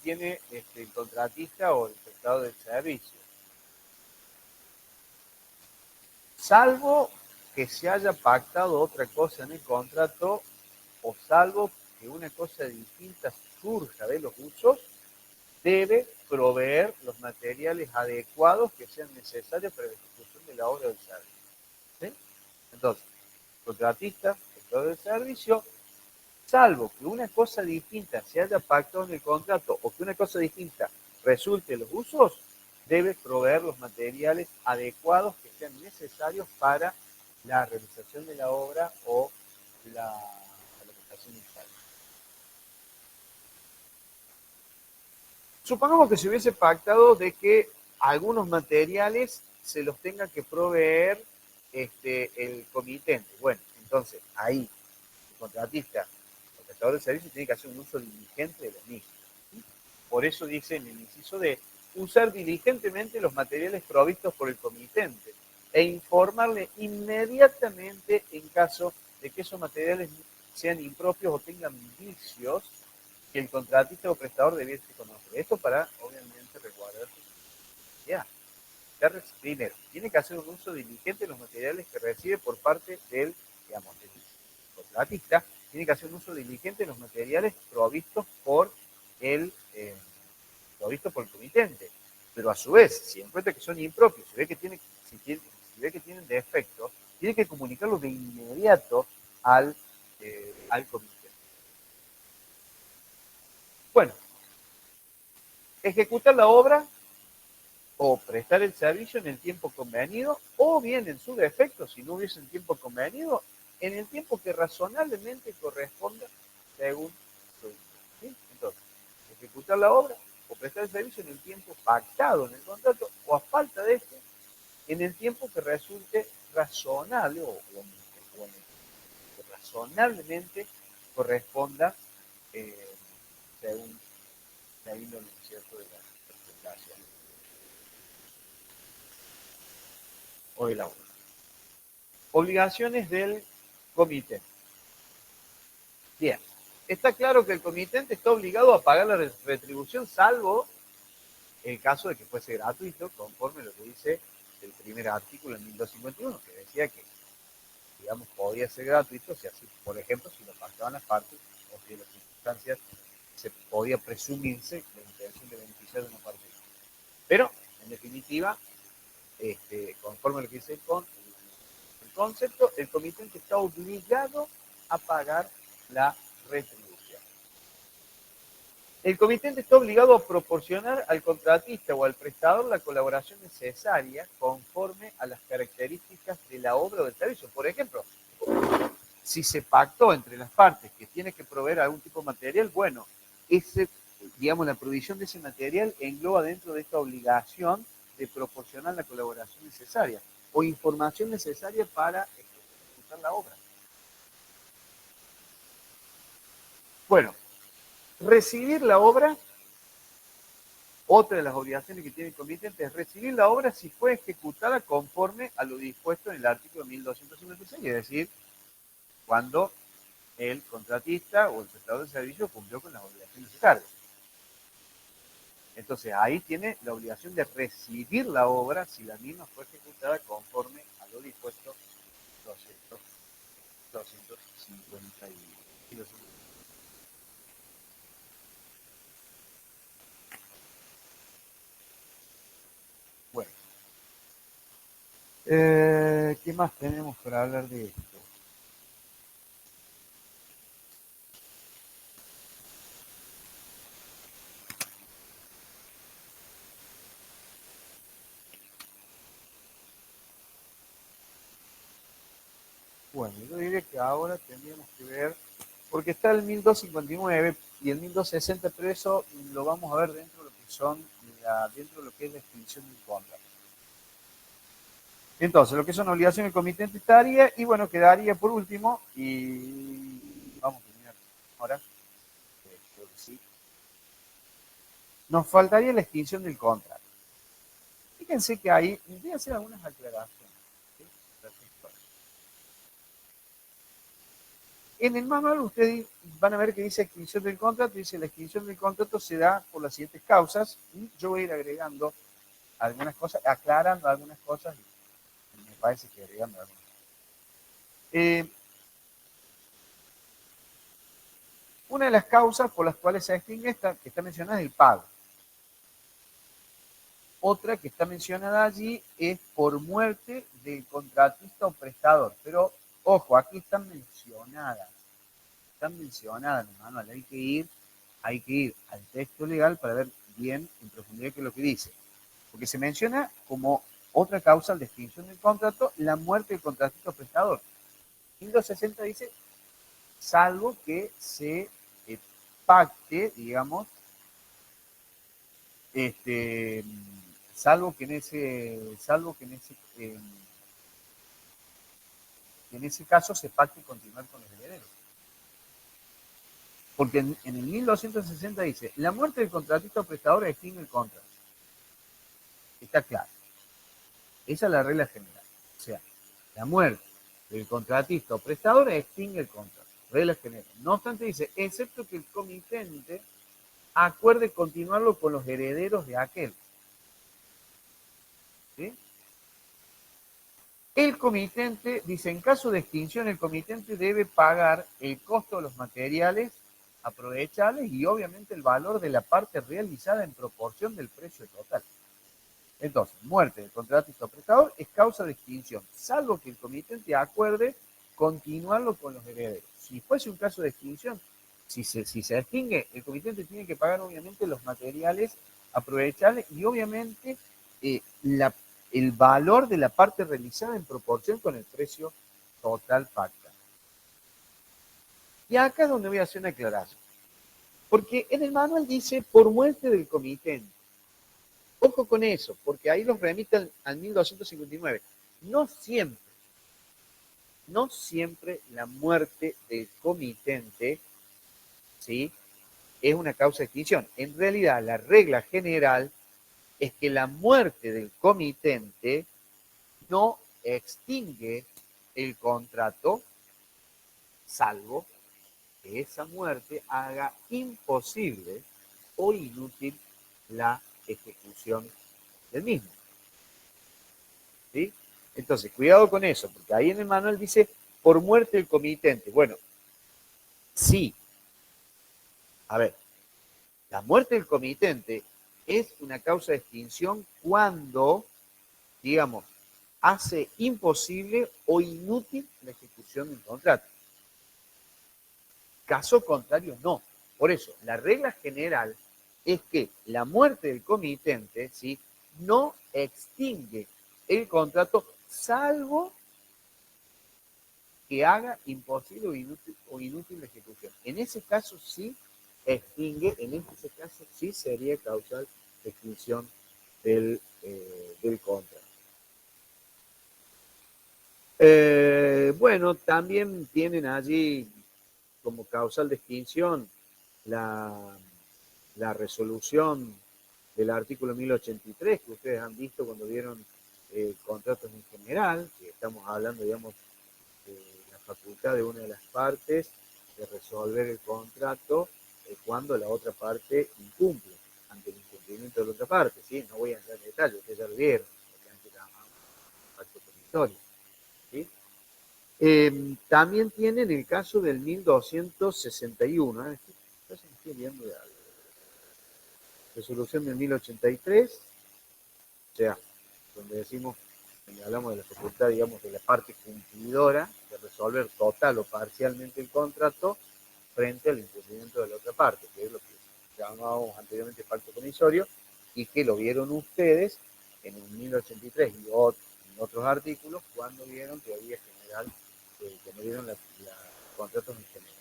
tiene el contratista o el prestador del servicio. Salvo que se haya pactado otra cosa en el contrato o salvo que una cosa distinta surja de los usos, debe proveer los materiales adecuados que sean necesarios para la ejecución de la obra del servicio. ¿Sí? Entonces, contratista, prestador del servicio, salvo que una cosa distinta se haya pactado en el contrato o que una cosa distinta resulte de los usos, debe proveer los materiales adecuados que sean necesarios para la realización de la obra o la prestación del servicio. Supongamos que se hubiese pactado de que algunos materiales se los tenga que proveer el comitente. Bueno, entonces ahí el contratista, el prestador de servicio, tiene que hacer un uso diligente de los mismos. Por eso dice en el inciso de usar diligentemente los materiales provistos por el comitente e informarle inmediatamente en caso de que esos materiales sean impropios o tengan vicios que el contratista o prestador debiese conocer. Esto para, obviamente, resguardar su seguridad. Primero, tiene que hacer un uso diligente de los materiales que recibe por parte del, digamos, del contratista. Tiene que hacer un uso diligente de los materiales provistos por el comitente. pero a su vez, si encuentra que son impropios, si ve que tienen defectos, tiene que comunicarlo de inmediato al comité. Bueno, ejecutar la obra o prestar el servicio en el tiempo convenido, o bien en su defecto, si no hubiese un tiempo convenido, en el tiempo que razonablemente corresponda según su interés, ¿sí? Entonces, ejecutar la obra o prestar el servicio en el tiempo pactado en el contrato, o a falta de este, en el tiempo que resulte razonable que razonablemente corresponda según la índole, ¿no es cierto?, de la presentación o de la obra. Obligaciones del comité. Bien, está claro que el comitente está obligado a pagar la retribución, salvo el caso de que fuese gratuito, conforme a lo que dice el primer artículo en 1251, que decía que, digamos, podía ser gratuito si así, por ejemplo, si lo pactaban las partes o si en las circunstancias se podía presumirse la intención de beneficiar de una parte. Pero, en definitiva, conforme a lo que dice el concepto, el comitente está obligado a pagar la retribución. El comitente está obligado a proporcionar al contratista o al prestador la colaboración necesaria conforme a las características de la obra o del servicio. Por ejemplo, si se pactó entre las partes que tiene que proveer algún tipo de material, bueno, digamos, la provisión de ese material engloba dentro de esta obligación de proporcionar la colaboración necesaria o información necesaria para ejecutar la obra. Bueno, recibir la obra, otra de las obligaciones que tiene el comitente es recibir la obra si fue ejecutada conforme a lo dispuesto en el artículo 1256, es decir, cuando el contratista o el prestador de servicio cumplió con las obligaciones de cargo. Entonces ahí tiene la obligación de recibir la obra si la misma fue ejecutada conforme a lo dispuesto 250 y los. Bueno, ¿qué más tenemos para hablar de esto? Bueno, yo diría que ahora tendríamos que ver, porque está el 1259 y el 1260, pero eso lo vamos a ver dentro de lo que son dentro de lo que es la extinción del contrato. Entonces, lo que son obligaciones del comitente estaría, y bueno, quedaría por último, y vamos a terminar ahora, creo que sí. Nos faltaría la extinción del contrato. Fíjense que ahí voy a hacer algunas aclaraciones, ¿sí? En el manual ustedes van a ver que dice extinción del contrato, dice la extinción del contrato se da por las siguientes causas, y yo voy a ir agregando algunas cosas, aclarando algunas cosas, y me parece que agregando algunas cosas. Una de las causas por las cuales se extingue esta, que está mencionada, es el pago. Otra que está mencionada allí es por muerte del contratista o prestador. Pero, ojo, aquí están mencionadas en el manual. Hay que ir al texto legal para ver bien en profundidad qué es lo que dice. Porque se menciona como otra causa de extinción del contrato la muerte del contratista o prestador. 1260 dice, salvo que se pacte, digamos, salvo que en ese caso se pacte continuar con los herederos. Porque en el 1260 dice, la muerte del contratista o prestador extingue el contrato. Está claro. Esa es la regla general. O sea, la muerte del contratista o prestador extingue el contrato. Regla general. No obstante dice, excepto que el comitente acuerde continuarlo con los herederos de aquel. ¿Sí? El comitente, dice, en caso de extinción, el comitente debe pagar el costo de los materiales aprovechables y obviamente el valor de la parte realizada en proporción del precio total. Entonces, muerte del contratista o prestador es causa de extinción, salvo que el comitente acuerde continuarlo con los herederos. Si fuese un caso de extinción, si se extingue, el comitente tiene que pagar obviamente los materiales aprovechables y obviamente el valor de la parte realizada en proporción con el precio total pactado. Y acá es donde voy a hacer una aclaración. Porque en el manual dice por muerte del comitente. Ojo con eso, porque ahí los remiten al 1259. No siempre la muerte del comitente, ¿sí?, es una causa de extinción. En realidad, la regla general es que la muerte del comitente no extingue el contrato, salvo que esa muerte haga imposible o inútil la ejecución del mismo. ¿Sí? Entonces, cuidado con eso, porque ahí en el manual dice por muerte del comitente. Bueno, sí. A ver, la muerte del comitente es una causa de extinción cuando, digamos, hace imposible o inútil la ejecución del contrato. Caso contrario, no. Por eso, la regla general es que la muerte del comitente, ¿sí?, no extingue el contrato, salvo que haga imposible o inútil la ejecución. En ese caso sí extingue, en ese caso sí sería causal de extinción del contrato. Bueno, también tienen allí como causal de extinción la resolución del artículo 1083 que ustedes han visto cuando vieron contratos en general, que estamos hablando, digamos, de la facultad de una de las partes de resolver el contrato cuando la otra parte incumple, ante el incumplimiento de la otra parte, ¿sí? No voy a entrar en detalle, ustedes ya lo vieron, lo que antes llamamos pacto promitorio, ¿sí? También tienen el caso del 1261, estoy viendo de algo. Resolución del 1083, o sea, donde decimos, donde hablamos de la facultad, digamos, de la parte cumplidora de resolver total o parcialmente el contrato frente al incumplimiento de la otra parte, que es lo que llamábamos anteriormente pacto promisorio, y que lo vieron ustedes en el 1083 y otros artículos cuando vieron teoría general, que no vieron la contratos en general.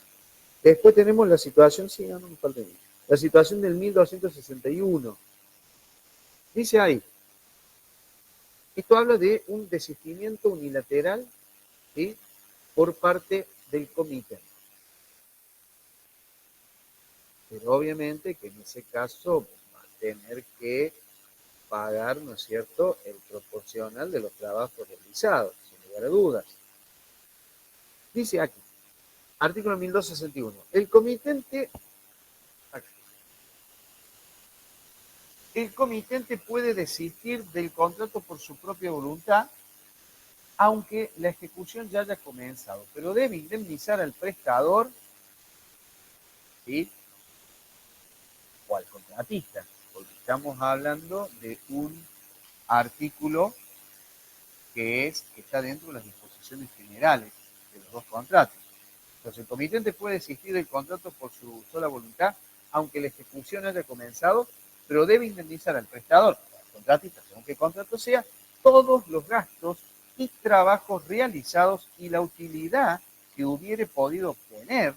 Después tenemos la situación, sí, no me falta ni. La situación del 1261. Dice ahí, esto habla de un desistimiento unilateral, ¿sí?, por parte del comité. Pero obviamente que en ese caso va a tener que pagar, ¿no es cierto?, el proporcional de los trabajos realizados, sin lugar a dudas. Dice aquí, artículo 1261, el comitente puede desistir del contrato por su propia voluntad, aunque la ejecución ya haya comenzado, pero debe indemnizar al prestador, ¿sí?, o al contratista, porque estamos hablando de un artículo que está dentro de las disposiciones generales de los dos contratos. Entonces, el comitente puede desistir del contrato por su sola voluntad, aunque la ejecución haya comenzado, pero debe indemnizar al prestador, al contratista, según qué contrato sea, todos los gastos y trabajos realizados y la utilidad que hubiere podido obtener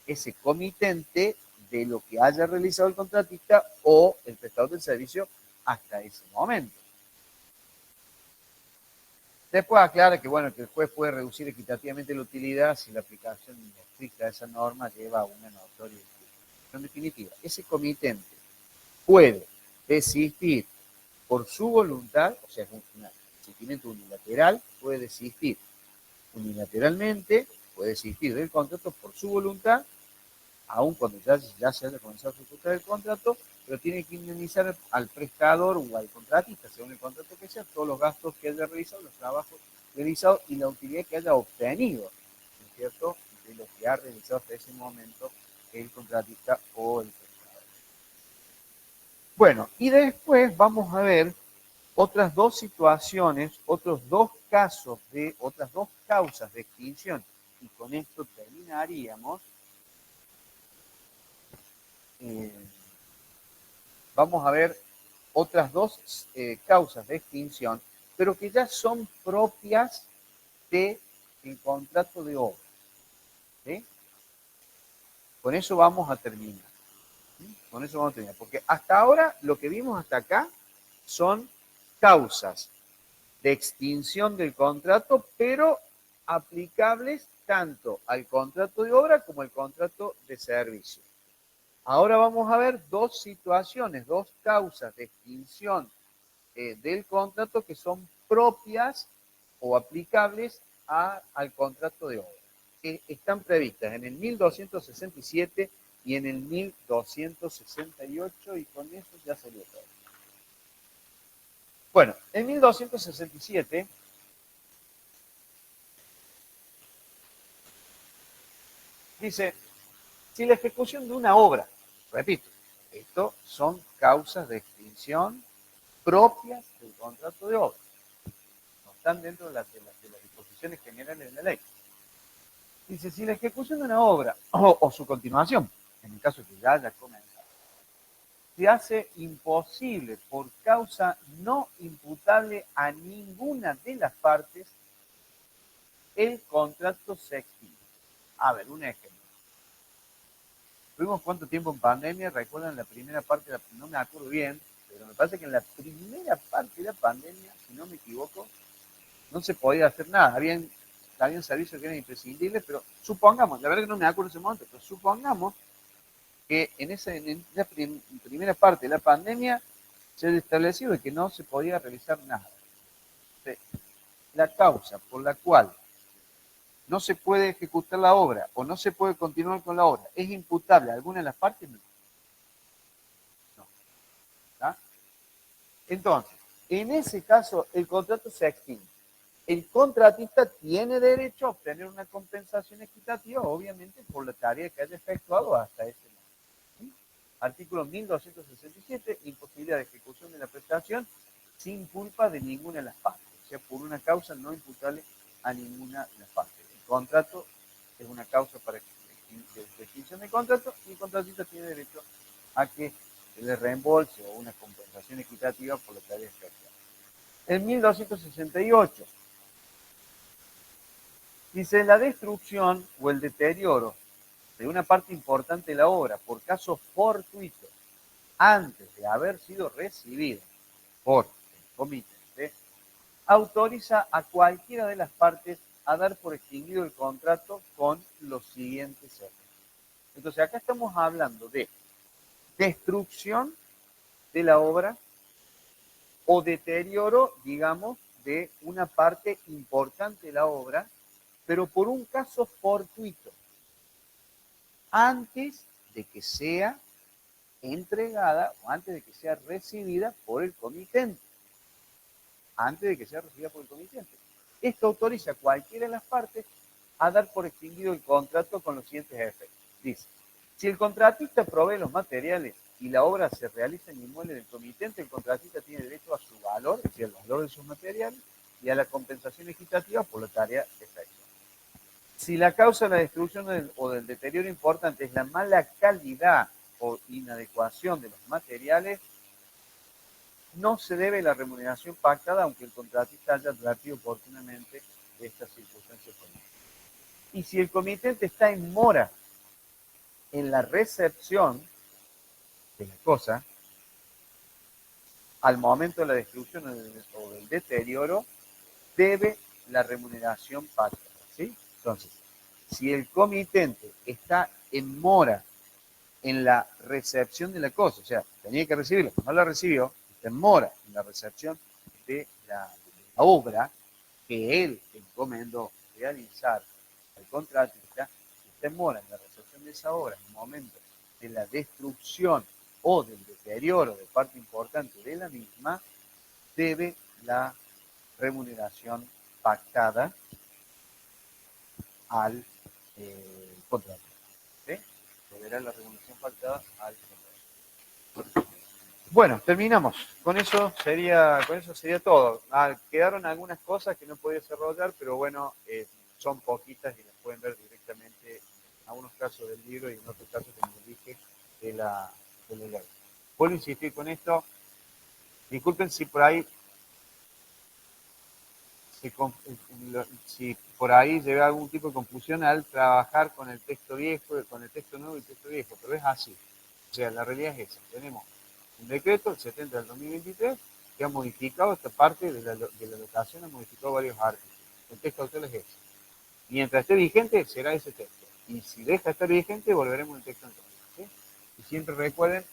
ese comitente de lo que haya realizado el contratista o el prestador del servicio hasta ese momento. Después aclara que, bueno, que el juez puede reducir equitativamente la utilidad si la aplicación estricta de esa norma lleva a una notoria discriminación. En definitiva, ese comitente puede desistir por su voluntad, o sea, es un desistimiento unilateral, puede desistir unilateralmente, puede desistir del contrato por su voluntad, aun cuando ya se haya comenzado a ejecutar el contrato, pero tiene que indemnizar al prestador o al contratista, según el contrato que sea, todos los gastos que haya realizado, los trabajos realizados y la utilidad que haya obtenido, ¿no es cierto?, de lo que ha realizado hasta ese momento el contratista o el prestador. Bueno, y después vamos a ver otras dos situaciones, otras dos causas de extinción, y con esto terminaríamos. Vamos a ver otras dos causas de extinción, pero que ya son propias del contrato de obra. ¿Sí? Con eso vamos a terminar. ¿Sí? Con eso vamos a terminar. Porque hasta ahora, lo que vimos hasta acá son causas de extinción del contrato, pero aplicables tanto al contrato de obra como al contrato de servicio. Ahora vamos a ver dos situaciones, dos causas de extinción del contrato que son propias o aplicables al contrato de obra. Que están previstas en el 1267 y en el 1268, y con eso ya salió todo. Bueno, en 1267 dice, si la ejecución de una obra, repito, esto son causas de extinción propias del contrato de obra, no están dentro de las disposiciones generales de la ley. Dice, si la ejecución de una obra o su continuación, en el caso de que ya haya comenzado, se hace imposible por causa no imputable a ninguna de las partes, el contrato se extingue. A ver, un ejemplo. Tuvimos cuánto tiempo en pandemia, recuerdan la primera parte, no me acuerdo bien, pero me parece que en la primera parte de la pandemia, si no me equivoco, no se podía hacer nada. Habían servicios que eran imprescindibles, pero supongamos, la verdad que no me acuerdo ese momento, pero supongamos que en la primera parte de la pandemia se ha establecido que no se podía realizar nada. La causa por la cual no se puede ejecutar la obra o no se puede continuar con la obra, ¿es imputable a alguna de las partes? No. ¿Está? Entonces, en ese caso, el contrato se extingue. El contratista tiene derecho a obtener una compensación equitativa, obviamente, por la tarea que haya efectuado hasta ese momento. ¿Sí? Artículo 1267, imposibilidad de ejecución de la prestación sin culpa de ninguna de las partes, o sea, por una causa no imputable a ninguna de las partes. El contrato es una causa para extinción del contrato y el contratista tiene derecho a que se le reembolse o una compensación equitativa por la tarea efectuada. En 1268 dice, la destrucción o el deterioro de una parte importante de la obra por caso fortuito antes de haber sido recibida por el comitente, autoriza a cualquiera de las partes a dar por extinguido el contrato con los siguientes efectos. Entonces, acá estamos hablando de destrucción de la obra o deterioro, digamos, de una parte importante de la obra, pero por un caso fortuito, antes de que sea entregada o antes de que sea recibida por el comitente. Antes de que sea recibida por el comitente. Esto autoriza a cualquiera de las partes a dar por extinguido el contrato con los siguientes efectos. Dice, si el contratista provee los materiales y la obra se realiza en inmueble del comitente, el contratista tiene derecho a su valor, es decir, al valor de sus materiales, y a la compensación equitativa por la tarea efectuada. Si la causa de la destrucción o del deterioro importante es la mala calidad o inadecuación de los materiales, no se debe la remuneración pactada, aunque el contratista haya advertido oportunamente de estas circunstancias económicas. Y si el comitente está en mora en la recepción de la cosa, al momento de la destrucción o del deterioro, debe la remuneración pactada. ¿Sí? Entonces, si el comitente está en mora en la recepción de la cosa, o sea, tenía que recibirla, no la recibió, está en mora en la recepción de la obra que él encomendó realizar al contratista, está en mora en la recepción de esa obra en el momento de la destrucción o del deterioro de parte importante de la misma, debe la remuneración pactada al contrato. ¿Sí? Deberá la remuneración pactada al contrato. Bueno, terminamos. Con eso sería todo. Quedaron algunas cosas que no podía desarrollar, pero bueno, son poquitas y las pueden ver directamente en algunos casos del libro y en otros casos, como les dije, de la ley. Vuelvo a insistir con esto. Disculpen si por ahí si por ahí llega algún tipo de confusión al trabajar con el texto viejo, con el texto nuevo y el texto viejo, pero es así. O sea, la realidad es esa. Tenemos un decreto, el 70 del 2023, que ha modificado esta parte de la locación, ha modificado varios artículos. El texto actual es ese. Mientras esté vigente, será ese texto. Y si deja de estar vigente, volveremos al texto anterior. ¿Sí? Y siempre recuerden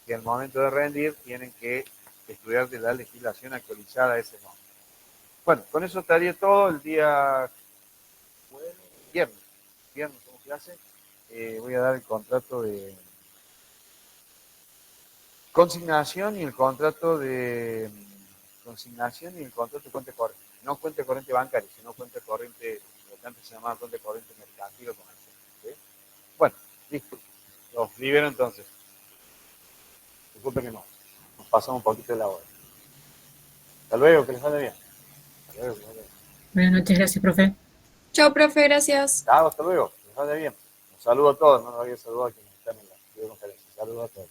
que al momento de rendir tienen que estudiar de la legislación actualizada a ese momento. Bueno, con eso estaría todo el día viernes. Viernes, ¿cómo se hace? Voy a dar el contrato de consignación y el contrato de cuenta corriente. No cuenta corriente bancaria, sino cuenta corriente, lo que antes se llamaba cuenta corriente mercantil o comercial. ¿Sí? Bueno, listo. Los libero entonces. Disculpen que nos pasamos un poquito de la hora. Hasta luego, que les vaya bien. Hasta luego, que les vaya bien. Buenas noches, gracias, profe. Chao, profe, gracias. Chao, hasta luego. Que les vaya bien. Un saludo a todos. No los había saludado a quienes están en la videoconferencia. Saludos a todos.